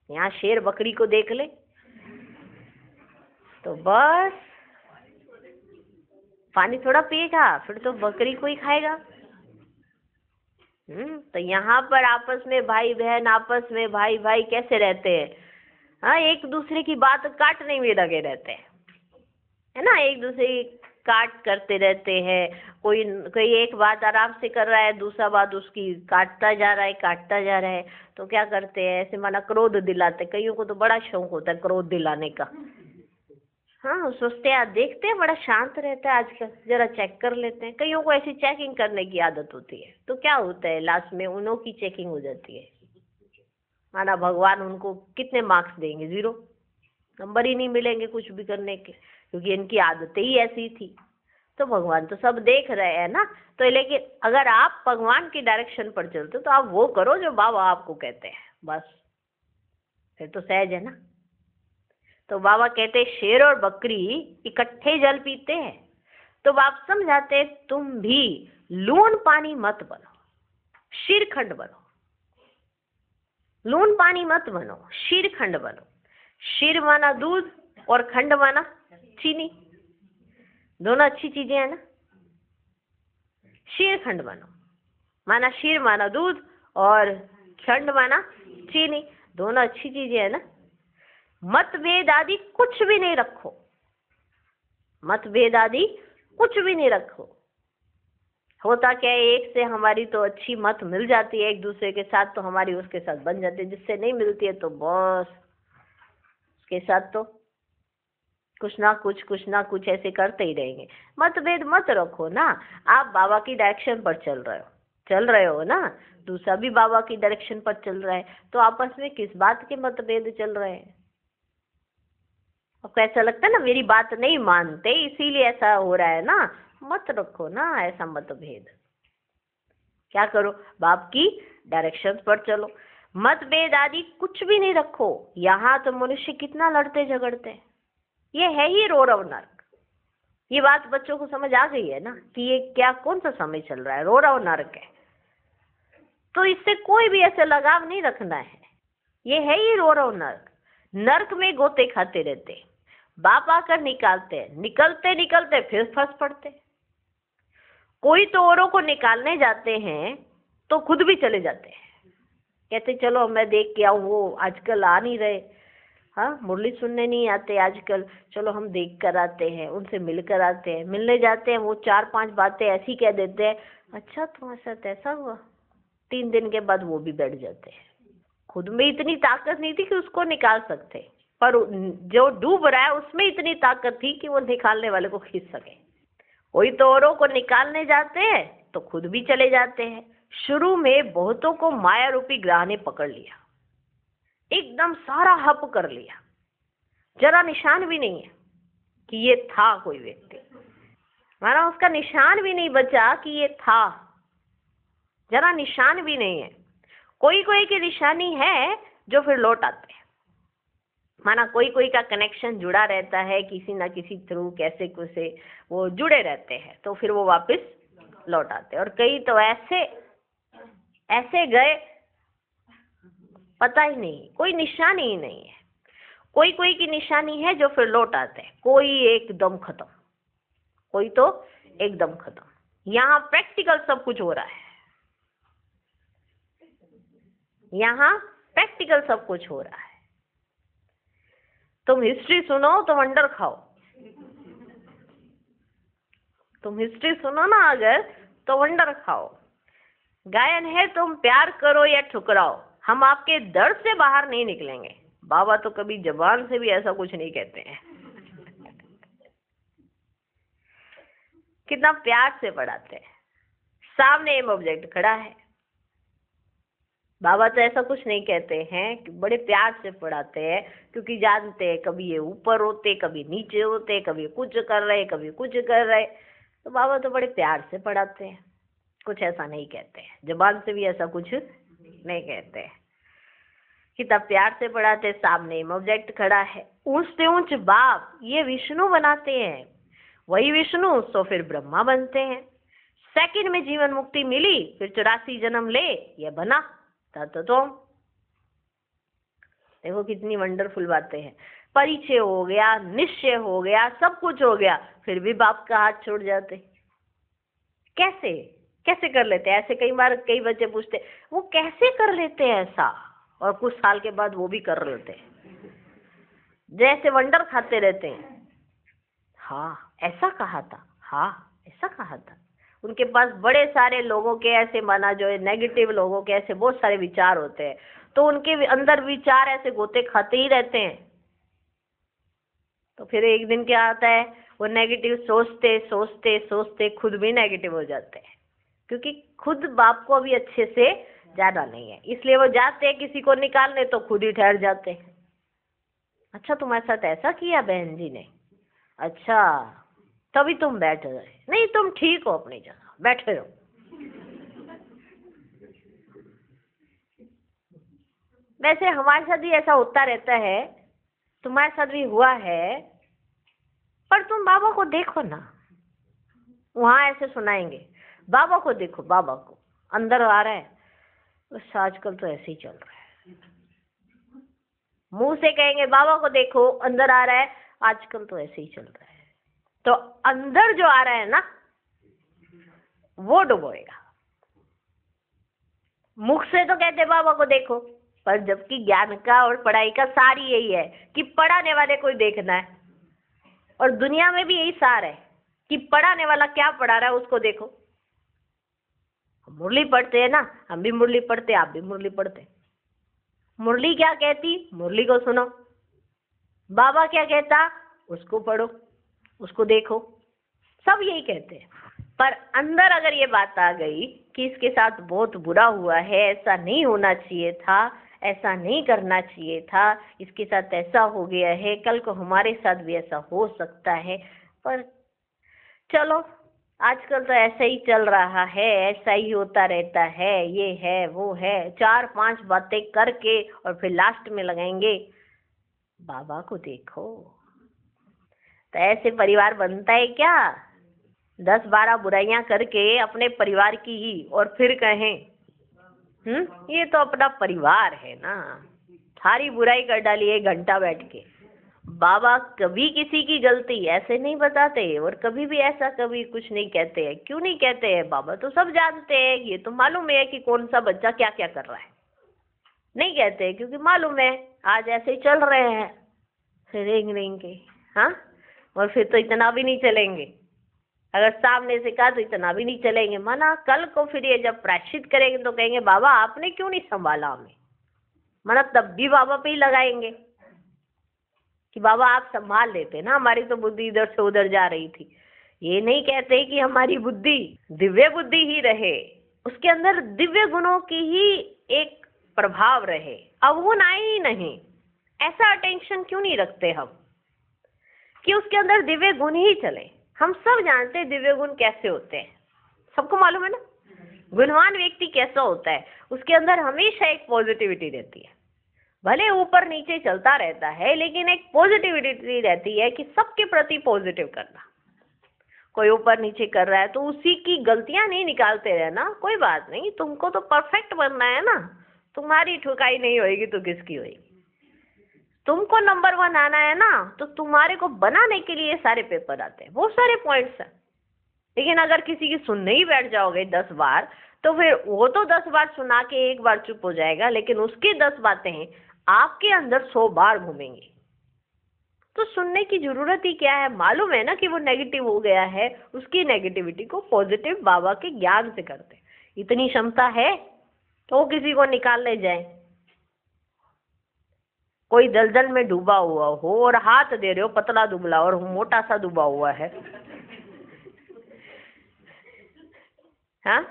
यहाँ शेर बकरी को देख ले तो बस पानी थोड़ा पिएगा, फिर तो बकरी को ही खाएगा। तो यहाँ पर आपस में भाई बहन, आपस में भाई भाई कैसे रहते हैं। हाँ, एक दूसरे की बात काटने में लगे रहते हैं, है ना, एक दूसरे की काट करते रहते हैं। कोई एक बात आराम से कर रहा है, दूसरा बात उसकी काटता जा रहा है। तो क्या करते हैं, ऐसे माना क्रोध दिलाते। कईयों को तो बड़ा शौक होता है क्रोध दिलाने का। हाँ, सोचते हैं देखते हैं बड़ा शांत रहता है आजकल, जरा चेक कर लेते हैं। कईयों को ऐसी चेकिंग करने की आदत होती है। तो क्या होता है, लास्ट में उन्हों की चेकिंग हो जाती है। माना भगवान उनको कितने मार्क्स देंगे, 0 नंबर ही नहीं मिलेंगे कुछ भी करने के, क्योंकि इनकी आदतें ही ऐसी थी। तो भगवान तो सब देख रहे हैं ना। तो लेकिन अगर आप भगवान की डायरेक्शन पर चलते हो तो आप वो करो जो बाबा आपको कहते हैं, बस फिर तो सहज है ना। तो बाबा कहते हैं शेर और बकरी इकट्ठे जल पीते हैं। तो बाप समझाते तुम भी लून पानी मत बनो, शीरखंड बनो। लून पानी मत बनो, शीरखंड बनो। शीर माना दूध और खंड माना चीनी, दोनों अच्छी चीजें हैं ना। शीरखंड बनो माना शीर माना दूध और खंड माना चीनी, दोनों अच्छी चीजें है ना। मतभेद आदि कुछ भी नहीं रखो, मतभेद आदि कुछ भी नहीं रखो। होता क्या है, एक से हमारी तो अच्छी मत मिल जाती है एक दूसरे के साथ, तो हमारी उसके साथ बन जाती है। जिससे नहीं मिलती है तो बस उसके साथ तो कुछ ना कुछ ऐसे करते ही रहेंगे। मतभेद मत रखो ना। आप बाबा की डायरेक्शन पर चल रहे हो ना, दूसरा भी बाबा की डायरेक्शन पर चल रहा है, तो आपस में किस बात के मतभेद चल रहे हैं। आपको ऐसा लगता है ना मेरी बात नहीं मानते इसीलिए ऐसा हो रहा है ना, मत रखो ना ऐसा मतभेद। क्या करो, बाप की डायरेक्शन पर चलो। मतभेद आदि कुछ भी नहीं रखो। यहाँ तो मनुष्य कितना लड़ते झगड़ते, ये है ही रौरव नरक। ये बात बच्चों को समझ आ गई है ना कि ये क्या कौन सा समय चल रहा है, रौरव नरक है। तो इससे कोई भी ऐसे लगाव नहीं रखना है, ये है ही रौरव नरक। नरक में गोते खाते रहते, बाप आकर निकालते, निकलते फिर फंस पड़ते। कोई तो औरों को निकालने जाते हैं तो खुद भी चले जाते हैं, कहते चलो मैं देख के आऊँ, वो आजकल आ नहीं रहे, हाँ मुरली सुनने नहीं आते आजकल, चलो हम देख कर आते हैं, उनसे मिल कर आते हैं। मिलने जाते हैं, वो 4-5 बातें ऐसी कह देते हैं, अच्छा तुम्हारे साथ ऐसा हुआ, 3 दिन के बाद वो भी बैठ जाते हैं। खुद में इतनी ताकत नहीं थी कि उसको निकाल सकते, पर जो डूब रहा है उसमें इतनी ताकत थी कि वो निकालने वाले को खींच सके। कोई तो औरों को निकालने जाते हैं तो खुद भी चले जाते हैं। शुरू में बहुतों को माया रूपी ग्रह ने पकड़ लिया, एकदम सारा हप कर लिया, जरा निशान भी नहीं है कि ये था कोई व्यक्ति, माना उसका निशान भी नहीं बचा कि ये था, जरा निशान भी नहीं है। कोई कोई की निशानी है जो फिर लौट आते हैं, माना कोई कोई का कनेक्शन जुड़ा रहता है किसी ना किसी थ्रू, कैसे कैसे वो जुड़े रहते हैं, तो फिर वो वापस लौट आते हैं। और कई तो ऐसे ऐसे गए पता ही नहीं, कोई निशानी ही नहीं है। कोई कोई की निशानी है जो फिर लौट आते हैं, कोई एकदम खत्म, कोई तो एकदम खत्म। यहाँ प्रैक्टिकल सब कुछ हो रहा है, यहाँ प्रैक्टिकल सब कुछ हो रहा है। तुम हिस्ट्री सुनो तो वंडर खाओ, तुम हिस्ट्री सुनो ना अगर तो वंडर खाओ। गायन है तुम प्यार करो या ठुकराओ, हम आपके दर्द से बाहर नहीं निकलेंगे। बाबा तो कभी जबान से भी ऐसा कुछ नहीं कहते हैं। कितना प्यार से पढ़ाते हैं। सामने एम ऑब्जेक्ट खड़ा है, बाबा तो ऐसा कुछ नहीं कहते हैं, बड़े प्यार से पढ़ाते हैं, क्योंकि जानते हैं कभी ये ऊपर होते, कभी नीचे होते, कभी कुछ कर रहे, कभी कुछ कर रहे। तो बाबा तो बड़े प्यार से पढ़ाते हैं, कुछ ऐसा नहीं कहते हैं, जबान से भी ऐसा कुछ नहीं कहते हैं। कितना प्यार से पढ़ाते। सामने एम ऑब्जेक्ट खड़ा है, ऊंच से ऊंच बाप ये विष्णु बनाते हैं, वही विष्णु तो फिर ब्रह्मा बनते हैं। सेकंड में जीवन मुक्ति मिली, फिर 84 जन्म ले ये बना तो देखो कितनी वंडरफुल बातें हैं। परिचय हो गया, निश्चय हो गया, सब कुछ हो गया, फिर भी बाप का हाथ छोड़ जाते। कैसे कैसे कर लेते हैं ऐसे? कई बार कई बच्चे पूछते वो कैसे कर लेते हैं ऐसा, और कुछ साल के बाद वो भी कर लेते हैं, जैसे वंडर खाते रहते हैं। हाँ ऐसा कहा था, हाँ ऐसा कहा था। उनके पास बड़े सारे लोगों के ऐसे, माना जो नेगेटिव लोगों के ऐसे बहुत सारे विचार होते हैं, तो उनके अंदर विचार ऐसे गोते खाते ही रहते हैं। तो फिर एक दिन क्या आता है, वो नेगेटिव सोचते सोचते सोचते खुद भी नेगेटिव हो जाते हैं, क्योंकि खुद बाप को अभी अच्छे से जाना नहीं है, इसलिए वो जाते हैं किसी को निकालने तो खुद ही ठहर जाते हैं। अच्छा तुम्हारे साथ ऐसा किया बहन जी ने, अच्छा तभी तुम बैठ गए, नहीं तुम ठीक हो अपनी जगह, बैठे रहो। वैसे हमारे साथ भी ऐसा होता रहता है, तुम्हारे साथ भी हुआ है, पर तुम बाबा को देखो ना, वहां ऐसे सुनाएंगे बाबा को देखो, बाबा को अंदर आ रहा है, बस आजकल तो ऐसे ही चल रहा है। मुंह से कहेंगे बाबा को देखो अंदर आ रहा है, आजकल तो ऐसे ही चल रहा है। तो अंदर जो आ रहा है ना वो डुबोएगा। मुख से तो कहते बाबा को देखो, पर जबकि ज्ञान का और पढ़ाई का सार यही है कि पढ़ाने वाले को देखना है, और दुनिया में भी यही सार है कि पढ़ाने वाला क्या पढ़ा रहा है उसको देखो। मुरली पढ़ते हैं ना, हम भी मुरली पढ़ते, आप भी मुरली पढ़ते। मुरली क्या कहती, मुरली को सुनो। बाबा क्या कहता, उसको पढ़ो, उसको देखो, सब यही कहते हैं। पर अंदर अगर ये बात आ गई कि इसके साथ बहुत बुरा हुआ है, ऐसा नहीं होना चाहिए था, ऐसा नहीं करना चाहिए था, इसके साथ ऐसा हो गया है, कल को हमारे साथ भी ऐसा हो सकता है, पर चलो आजकल तो ऐसा ही चल रहा है, ऐसा ही होता रहता है, ये है वो है, 4-5 बातें करके और फिर लास्ट में लगाएंगे बाबा को देखो। तो ऐसे परिवार बनता है क्या? 10-12 बुराइयां करके अपने परिवार की ही, और फिर कहें ये तो अपना परिवार है ना, सारी बुराई कर डाली 1 घंटा बैठ के। बाबा कभी किसी की गलती ऐसे नहीं बताते, और कभी भी ऐसा कभी कुछ नहीं कहते हैं। क्यों नहीं कहते हैं? बाबा तो सब जानते हैं, ये तो मालूम है कि कौन सा बच्चा क्या क्या कर रहा है। नहीं कहते क्योंकि मालूम है आज ऐसे ही चल रहे हैं, फिर रेंग के, हाँ, और फिर तो इतना भी नहीं चलेंगे। अगर सामने से कहा तो इतना भी नहीं चलेंगे, मना कल को फिर ये जब प्रायश्चित करेंगे तो कहेंगे बाबा आपने क्यों नहीं संभाला हमें, मना तब भी बाबा पे ही लगाएंगे कि बाबा आप संभाल लेते ना, हमारी तो बुद्धि इधर से उधर जा रही थी। ये नहीं कहते कि हमारी बुद्धि दिव्य बुद्धि ही रहे, उसके अंदर दिव्य गुणों की ही एक प्रभाव रहे, अवगुण आए ही नहीं। ऐसा अटेंशन क्यों नहीं रखते हम कि उसके अंदर दिव्य गुण ही चले। हम सब जानते हैं दिव्य गुण कैसे होते हैं, सबको मालूम है ना। गुणवान व्यक्ति कैसा होता है, उसके अंदर हमेशा एक पॉजिटिविटी रहती है, भले ऊपर नीचे चलता रहता है लेकिन एक पॉजिटिविटी रहती है कि सबके प्रति पॉजिटिव करना। कोई ऊपर नीचे कर रहा है तो उसी की गलतियां नहीं निकालते रहना, कोई बात नहीं, तुमको तो परफेक्ट बनना है ना, तुम्हारी ठुकाई नहीं होगी तो किसकी होगी। तुमको नंबर 1 आना है ना, तो तुम्हारे को बनाने के लिए सारे पेपर आते हैं, बहुत सारे पॉइंट्स हैं। लेकिन अगर किसी की सुनने ही बैठ जाओगे 10 बार तो फिर वो तो 10 बार सुना के एक बार चुप हो जाएगा, लेकिन उसकी 10 बातें आपके अंदर 100 बार घूमेंगी। तो सुनने की जरूरत ही क्या है, मालूम है ना कि वो नेगेटिव हो गया है, उसकी नेगेटिविटी को पॉजिटिव बाबा के ज्ञान से करते। इतनी क्षमता है तो वो किसी को निकाल ले जाए। कोई दलदल में डूबा हुआ हो और हाथ दे रहे हो, पतला दुबला और मोटा सा डूबा हुआ है, हाँ,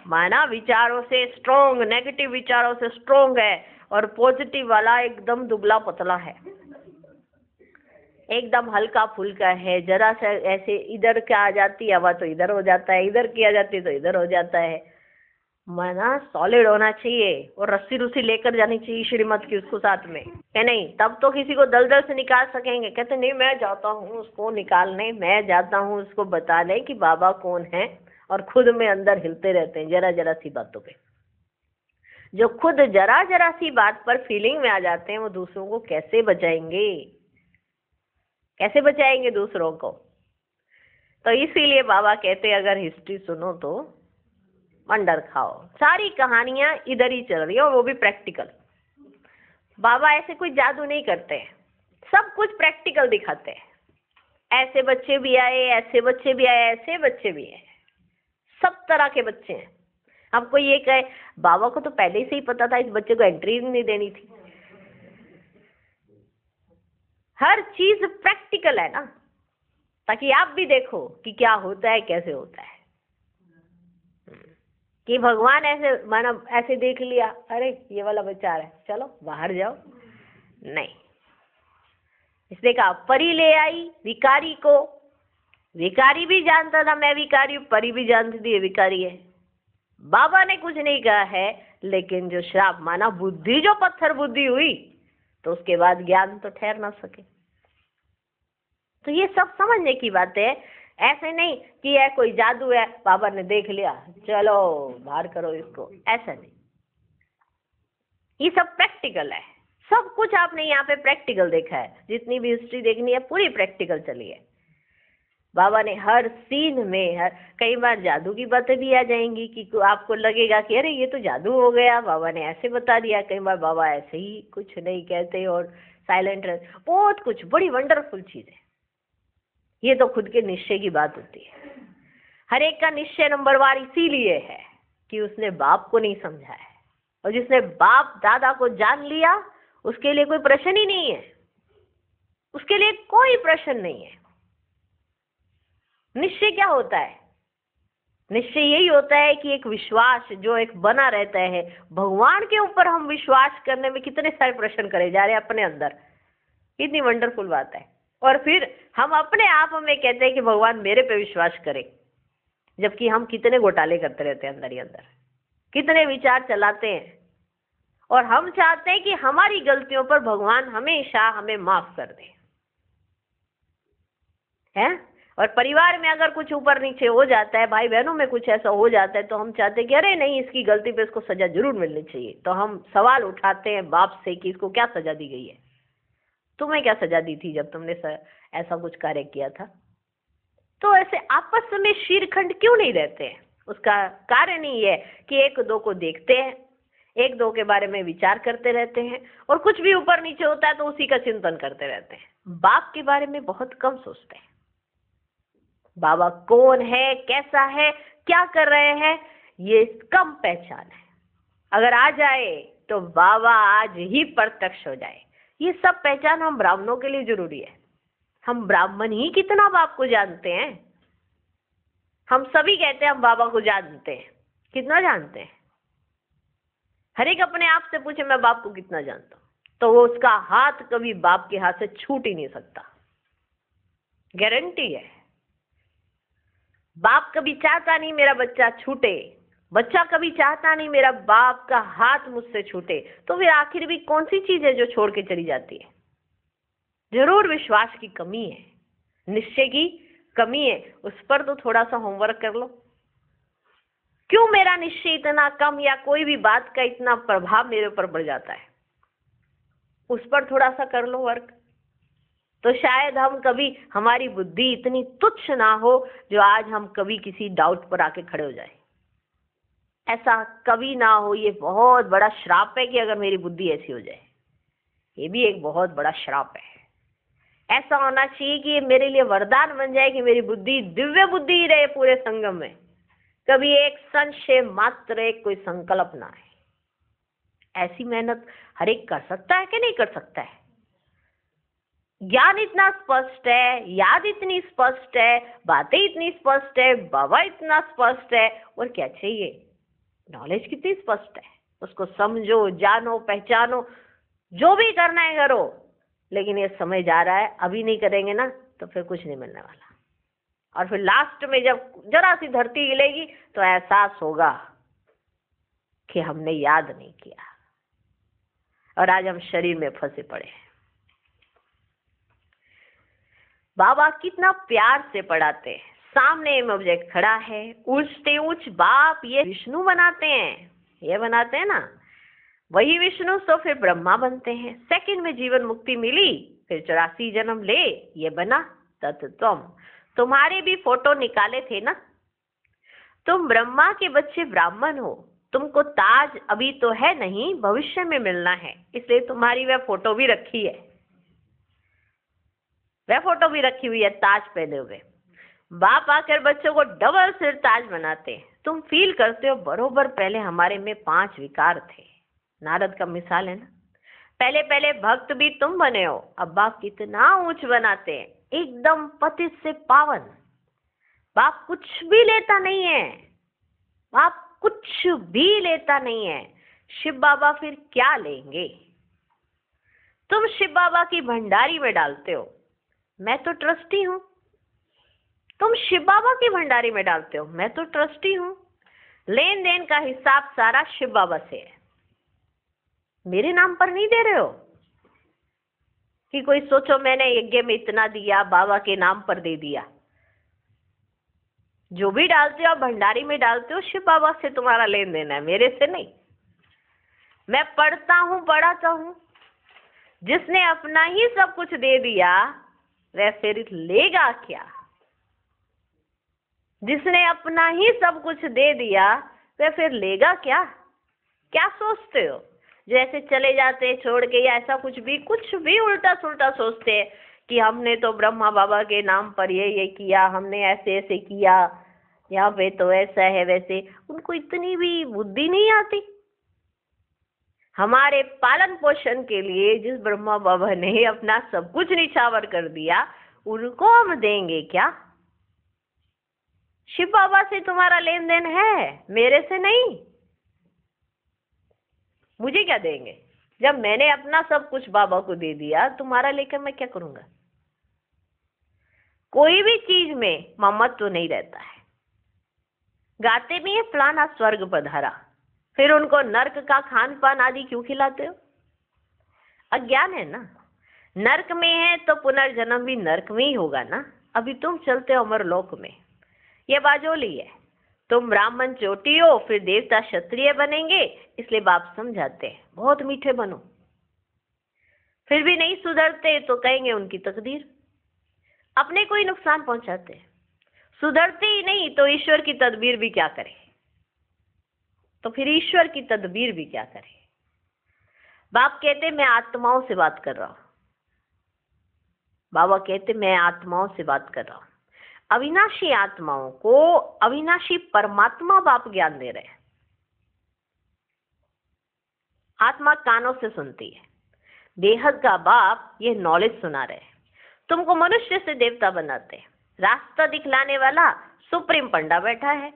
माना विचारों से स्ट्रोंग, नेगेटिव विचारों से स्ट्रोंग है और पॉजिटिव वाला एकदम दुबला पतला है, एकदम हल्का फुल्का है, जरा सा ऐसे इधर क्या आ जाती है हवा तो इधर हो जाता है, इधर किया जाती है तो इधर हो जाता है। माना सॉलिड होना चाहिए और रस्सी रुस्सी लेकर जानी चाहिए श्रीमत की उसको साथ में, है नहीं, तब तो किसी को दलदल से निकाल सकेंगे। कहते नहीं मैं जाता हूँ उसको निकालने, मैं जाता हूँ उसको बताने कि बाबा कौन है, और खुद में अंदर हिलते रहते हैं जरा जरा सी बातों पे। जो खुद जरा जरा सी बात पर फीलिंग में आ जाते हैं वो दूसरों को कैसे बचाएंगे, कैसे बचाएंगे दूसरों को। तो इसीलिए बाबा कहते हैं अगर हिस्ट्री सुनो तो वंडर खाओ। सारी कहानियां इधर ही चल रही है और वो भी प्रैक्टिकल। बाबा ऐसे कोई जादू नहीं करते हैं, सब कुछ प्रैक्टिकल दिखाते हैं। ऐसे बच्चे भी आए, ऐसे बच्चे भी आए, ऐसे बच्चे भी आए, सब तरह के बच्चे हैं। हमको ये कहे बाबा को तो पहले से ही पता था इस बच्चे को एंट्री नहीं देनी थी। हर चीज प्रैक्टिकल है ना, ताकि आप भी देखो कि क्या होता है, कैसे होता है। कि भगवान ऐसे माना ऐसे देख लिया, अरे ये वाला बच्चा आ रहा है चलो बाहर जाओ, नहीं। इसने कहा परी ले आई भिखारी को, भिखारी भी जानता था मैं भिखारी हूँ, परी भी जानती थी ये भिखारी है। बाबा ने कुछ नहीं कहा है, लेकिन जो श्राप माना बुद्धि जो पत्थर बुद्धि हुई तो उसके बाद ज्ञान तो ठहर ना सके। तो ये सब समझने की बात है, ऐसे नहीं कि यह कोई जादू है बाबा ने देख लिया चलो बाहर करो इसको, ऐसा नहीं। ये सब प्रैक्टिकल है, सब कुछ आपने यहाँ पे प्रैक्टिकल देखा है। जितनी भी हिस्ट्री देखनी है पूरी प्रैक्टिकल चली है। बाबा ने हर सीन में कई बार जादू की बातें भी आ जाएंगी कि आपको लगेगा कि अरे ये तो जादू हो गया, बाबा ने ऐसे बता दिया। कई बार बाबा ऐसे ही कुछ नहीं कहते और साइलेंट रहते, बहुत कुछ बड़ी वंडरफुल चीज है। ये तो खुद के निश्चय की बात होती है। हर एक का निश्चय नंबरवार इसीलिए है कि उसने बाप को नहीं समझा है, और जिसने बाप दादा को जान लिया उसके लिए कोई प्रश्न ही नहीं है, उसके लिए कोई प्रश्न नहीं है। निश्चय क्या होता है? निश्चय यही होता है कि एक विश्वास जो एक बना रहता है भगवान के ऊपर। हम विश्वास करने में कितने सारे प्रश्न करे जा रहे हैं अपने अंदर, कितनी वंडरफुल बात है। और फिर हम अपने आप में कहते हैं कि भगवान मेरे पे विश्वास करे, जबकि हम कितने घोटाले करते रहते हैं अंदर ही अंदर, कितने विचार चलाते हैं। और हम चाहते हैं कि हमारी गलतियों पर भगवान हमेशा हमें माफ कर दे, हैं? और परिवार में अगर कुछ ऊपर नीचे हो जाता है, भाई बहनों में कुछ ऐसा हो जाता है, तो हम चाहते हैं कि अरे नहीं इसकी गलती पे इसको सजा जरूर मिलनी चाहिए। तो हम सवाल उठाते हैं बाप से कि इसको क्या सजा दी गई है, तुम्हें क्या सजा दी थी जब तुमने ऐसा कुछ कार्य किया था। तो ऐसे आपस में शीरखंड क्यों नहीं रहते हैं? उसका कारण ही है कि एक दो को देखते हैं, एक दो के बारे में विचार करते रहते हैं, और कुछ भी ऊपर नीचे होता है तो उसी का चिंतन करते रहते हैं। बाप के बारे में बहुत कम सोचते हैं। बाबा कौन है, कैसा है, क्या कर रहे हैं, ये कम पहचान है। अगर आ जाए तो बाबा आज ही प्रत्यक्ष हो जाए। ये सब पहचान हम ब्राह्मणों के लिए जरूरी है। हम ब्राह्मण ही कितना बाप को जानते हैं। हम सभी कहते हैं हम बाबा को जानते हैं, कितना जानते हैं? हर एक अपने आप से पूछे मैं बाप को कितना जानता हूं, तो वो उसका हाथ कभी बाप के हाथ से छूट ही नहीं सकता, गारंटी है। बाप कभी चाहता नहीं मेरा बच्चा छूटे, बच्चा कभी चाहता नहीं मेरा बाप का हाथ मुझसे छूटे। तो फिर आखिर भी कौन सी चीज है जो छोड़ के चली जाती है? जरूर विश्वास की कमी है, निश्चय की कमी है। उस पर तो थोड़ा सा होमवर्क कर लो। क्यों मेरा निश्चय इतना कम, या कोई भी बात का इतना प्रभाव मेरे ऊपर पड़ जाता है, उस पर थोड़ा सा कर लो वर्क। तो शायद हम कभी, हमारी बुद्धि इतनी तुच्छ ना हो जो आज हम कभी किसी डाउट पर आके खड़े हो जाए। ऐसा कभी ना हो। ये बहुत बड़ा श्राप है कि अगर मेरी बुद्धि ऐसी हो जाए, ये भी एक बहुत बड़ा श्राप है। ऐसा होना चाहिए कि ये मेरे लिए वरदान बन जाए कि मेरी बुद्धि दिव्य बुद्धि ही रहे पूरे संगम में, कभी एक संशय मात्र, एक कोई संकल्प ना है। ऐसी मेहनत हर एक कर सकता है कि नहीं कर सकता है? ज्ञान इतना स्पष्ट है, याद इतनी स्पष्ट है, बातें इतनी स्पष्ट है, बाबा इतना स्पष्ट है, और क्या चाहिए? नॉलेज कितनी स्पष्ट है। उसको समझो, जानो, पहचानो, जो भी करना है करो। लेकिन ये समय जा रहा है, अभी नहीं करेंगे ना तो फिर कुछ नहीं मिलने वाला। और फिर लास्ट में जब जरा सी धरती हिलेगी तो एहसास होगा कि हमने याद नहीं किया और आज हम शरीर में फंसे पड़े हैं। बाबा कितना प्यार से पढ़ाते हैं। सामने ऑब्जेक्ट खड़ा है, ऊंचते ऊंच बाप ये विष्णु बनाते हैं, ये बनाते हैं ना, वही विष्णु तो फिर ब्रह्मा बनते हैं। सेकंड में जीवन मुक्ति मिली, फिर 84 जन्म ले, ये बना तत्त्वम। तुम्हारे भी फोटो निकाले थे ना, तुम ब्रह्मा के बच्चे ब्राह्मण हो, तुमको ताज अभी तो है नहीं, भविष्य में मिलना है, इसलिए तुम्हारी वह फोटो भी रखी है, वह फोटो भी रखी हुई है ताज पहने हुए। बाप आकर बच्चों को डबल सिर ताज बनाते हैं। तुम फील करते हो बरोबर पहले हमारे में 5 विकार थे। नारद का मिसाल है ना, पहले पहले भक्त भी तुम बने हो, अब बाप कितना ऊंच बनाते हैं, एकदम पतित से पावन। बाप कुछ भी लेता नहीं है, बाप कुछ भी लेता नहीं है। शिव बाबा फिर क्या लेंगे? तुम शिव बाबा की भंडारी में डालते हो, मैं तो ट्रस्टी हूं। तुम शिव बाबा की भंडारी में डालते हो, मैं तो ट्रस्टी हूं। लेन देन का हिसाब सारा शिव बाबा से है, मेरे नाम पर नहीं दे रहे हो कि कोई सोचो मैंने यज्ञ में इतना दिया, बाबा के नाम पर दे दिया। जो भी डालते हो आप भंडारी में डालते हो, शिव बाबा से तुम्हारा लेन देन है, मेरे से नहीं। मैं पढ़ता हूं, पढ़ाता हूं। जिसने अपना ही सब कुछ दे दिया वह फिर लेगा क्या? जिसने अपना ही सब कुछ दे दिया वह फिर लेगा क्या? क्या सोचते हो? जो ऐसे चले जाते हैं छोड़ के, या ऐसा कुछ भी उल्टा सुल्टा सोचते हैं कि हमने तो ब्रह्मा बाबा के नाम पर ये किया, हमने ऐसे ऐसे किया, यहाँ पे तो ऐसा है वैसे। उनको इतनी भी बुद्धि नहीं आती। हमारे पालन पोषण के लिए जिस ब्रह्मा बाबा ने अपना सब कुछ निछावर कर दिया, उनको हम देंगे क्या? शिव बाबा से तुम्हारा लेन देन है, मेरे से नहीं। मुझे क्या देंगे जब मैंने अपना सब कुछ बाबा को दे दिया? तुम्हारा लेकर मैं क्या करूंगा? कोई भी चीज में ममत्व नहीं रहता है। गाते भी है फलाना स्वर्ग पधारा, फिर उनको नर्क का खान पान आदि क्यों खिलाते हो? अज्ञान है ना। नर्क में है तो पुनर्जन्म भी नर्क में ही होगा ना। अभी तुम चलते हो अमरलोक में, ये बाजोली है। तुम ब्राह्मण चोटी हो, फिर देवता क्षत्रिय बनेंगे, इसलिए बाप समझाते हैं बहुत मीठे बनो। फिर भी नहीं सुधरते तो कहेंगे उनकी तकदीर। अपने को ही नुकसान पहुंचाते हैं। सुधरते ही नहीं तो ईश्वर की तदबीर भी क्या करे? तो फिर ईश्वर की तदबीर भी क्या करे? बाप कहते मैं आत्माओं से बात कर रहा हूं। बाबा कहते मैं आत्माओं से बात कर रहा हूं। अविनाशी आत्माओं को अविनाशी परमात्मा बाप ज्ञान दे रहे हैं। आत्मा कानों से सुनती है, बेहद का बाप ये नॉलेज सुना रहे हैं। तुमको मनुष्य से देवता बनाते हैं। रास्ता दिखलाने वाला सुप्रीम पंडा बैठा है।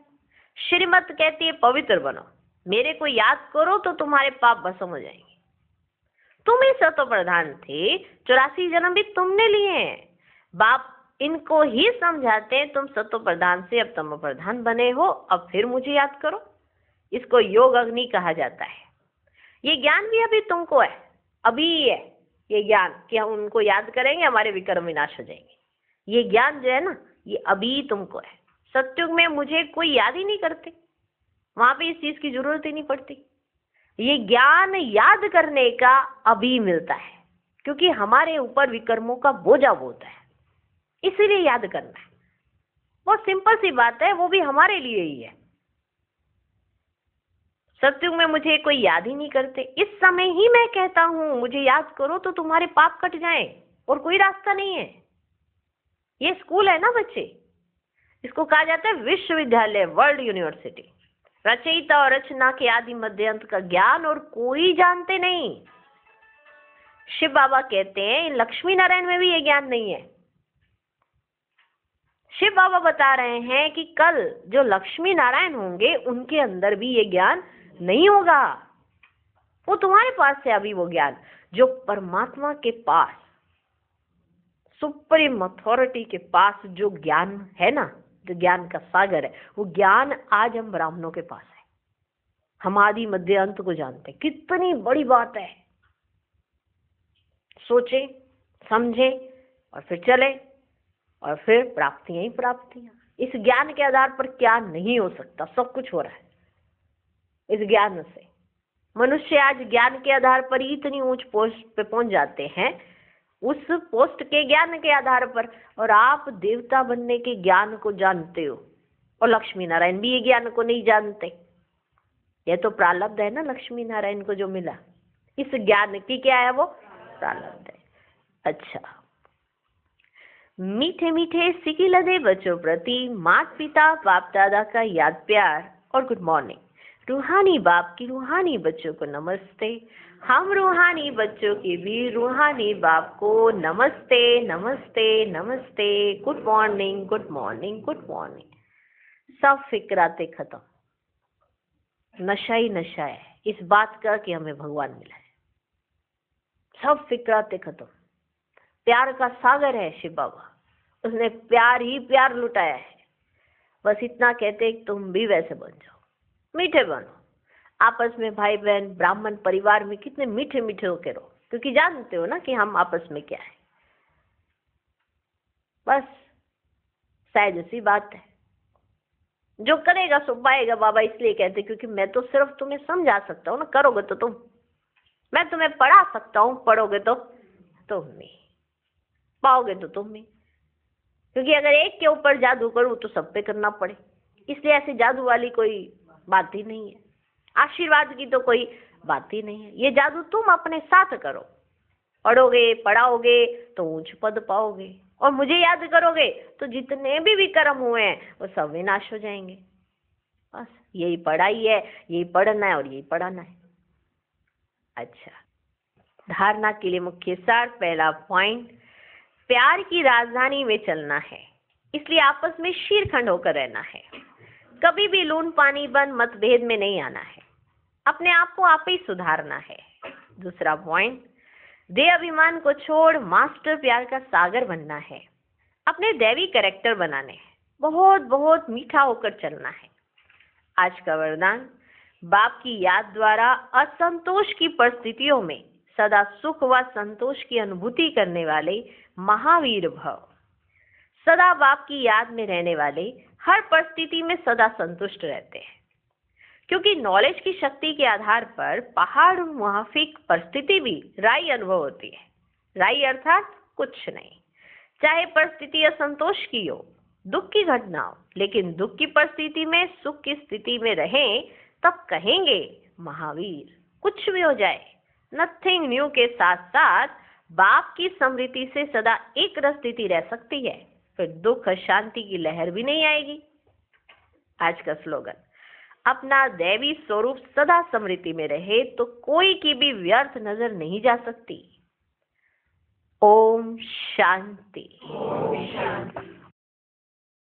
श्रीमत कहती है पवित्र बनो, मेरे को याद करो तो तुम्हारे पाप भस्म हो जाएंगे। तुम ही सतो प्रधान थे, 84 जन्म भी तुमने लिए हैं। बाप इनको ही समझाते हैं, तुम सतो प्रधान से अब तमो प्रधान बने हो, अब फिर मुझे याद करो। इसको योग अग्नि कहा जाता है। ये ज्ञान भी अभी तुमको है, अभी है ये ज्ञान कि हम उनको याद करेंगे हमारे विकर्म विनाश हो जाएंगे। ये ज्ञान जो है ना, ये अभी तुमको है। सत्युग में मुझे कोई याद ही नहीं करते, वहां पे इस चीज की जरूरत ही नहीं पड़ती। ये ज्ञान याद करने का अभी मिलता है, क्योंकि हमारे ऊपर विकर्मों का बोझा होता है, इसीलिए याद करना है। बहुत सिंपल सी बात है, वो भी हमारे लिए ही है। सत्युग में मुझे कोई याद ही नहीं करते, इस समय ही मैं कहता हूं मुझे याद करो तो तुम्हारे पाप कट जाएं, और कोई रास्ता नहीं है। ये स्कूल है ना बच्चे, इसको कहा जाता है विश्वविद्यालय, वर्ल्ड यूनिवर्सिटी। रचयिता और रचना के आदि मध्य अंत का ज्ञान और कोई जानते नहीं। शिव बाबा कहते हैं लक्ष्मी नारायण में भी ये ज्ञान नहीं है। शिव बाबा बता रहे हैं कि कल जो लक्ष्मी नारायण होंगे उनके अंदर भी ये ज्ञान नहीं होगा। वो तुम्हारे पास है अभी वो ज्ञान, जो परमात्मा के पास, सुप्रीम अथॉरिटी के पास जो ज्ञान है ना, जो ज्ञान का सागर है, वो ज्ञान आज हम ब्राह्मणों के पास है। हम आदि मध्य अंत को जानते हैं। कितनी बड़ी बात है। सोचे, समझे और फिर चले, और फिर प्राप्तियां ही प्राप्तियां। इस ज्ञान के आधार पर क्या नहीं हो सकता, सब कुछ हो रहा है इस ज्ञान से। मनुष्य आज ज्ञान के आधार पर ही इतनी ऊंच पोस्ट पे पहुंच जाते हैं, उस पोस्ट के ज्ञान के आधार पर। और आप देवता बनने के ज्ञान को जानते हो, और लक्ष्मी नारायण भी ये ज्ञान को नहीं जानते। ये तो प्रारब्ध है ना, लक्ष्मी नारायण को जो मिला, इस ज्ञान की क्या है, वो प्रारब्ध है। अच्छा, मीठे मीठे सिकी लदे बच्चों प्रति माता पिता बाप दादा का याद प्यार और गुड मॉर्निंग। रूहानी बाप की रूहानी बच्चों को नमस्ते। हम रूहानी बच्चों की भी रूहानी बाप को नमस्ते नमस्ते नमस्ते। Good morning good morning good morning. सब फिक्राते खत्म, नशा ही नशा है इस बात का कि हमें भगवान मिला है। सब फिक्राते खत्म। प्यार का सागर है शिव बाबा, उसने प्यार ही प्यार लुटाया है। बस इतना कहते तुम भी वैसे बन जाओ, मीठे बनो। आपस में भाई बहन ब्राह्मण परिवार में कितने मीठे मीठे होके रहो, क्योंकि जानते हो ना कि हम आपस में क्या है। बस सहज सी बात है, जो करेगा सो पाएगा। बाबा इसलिए कहते क्योंकि मैं तो सिर्फ तुम्हें समझा सकता हूँ ना, करोगे तो तुम। मैं तुम्हें पढ़ा सकता हूँ, पढ़ोगे तो तुम ही, पाओगे तो तुम ही। क्योंकि अगर एक के ऊपर जादू करूँ तो सब पे करना पड़े, इसलिए ऐसी जादू वाली कोई बात ही नहीं है। आशीर्वाद की तो कोई बात ही नहीं है। ये जादू तुम अपने साथ करो, पढ़ोगे पढ़ाओगे तो ऊंच पद पाओगे, और मुझे याद करोगे तो जितने भी विकर्म हुए हैं वो सब विनाश हो जाएंगे। बस यही पढ़ाई है, यही पढ़ना है और यही पढ़ाना है। अच्छा, धारणा के लिए मुख्य सार। पहला पॉइंट, प्यार की राजधानी में चलना है, इसलिए आपस में शीरखंड होकर रहना है। कभी भी लून पानी बन मतभेद में नहीं आना है, अपने आप को आप ही सुधारना है। दूसरा पॉइंट, देह अभिमान को छोड़ मास्टर प्यार का सागर बनना है, अपने दैवी कैरेक्टर बनाने हैं, बहुत बहुत मीठा होकर चलना है। आज का वरदान, बाप की याद द्वारा असंतोष की परिस्थितियों में सदा सुख व संतोष की अनुभूति करने वाले महावीर भव। सदा बाप की याद में रहने वाले हर परिस्थिति में सदा संतुष्ट रहते हैं, क्योंकि नॉलेज की शक्ति के आधार पर पहाड़ मुआफिक परिस्थिति भी राई अनुभव होती है। राई अर्थात कुछ नहीं, चाहे परिस्थिति असंतोष की हो, दुख की घटना हो, लेकिन दुख की परिस्थिति में सुख की स्थिति में रहें तब कहेंगे महावीर। कुछ भी हो जाए, नथिंग न्यू के साथ साथ बाप की स्मृति से सदा एक रस स्थिति रह सकती है। फिर दुख शांति की लहर भी नहीं आएगी। आज का स्लोगन, अपना दैवी स्वरूप सदा स्मृति में रहे तो कोई की भी व्यर्थ नजर नहीं जा सकती। ओम शांति। ओम शांति।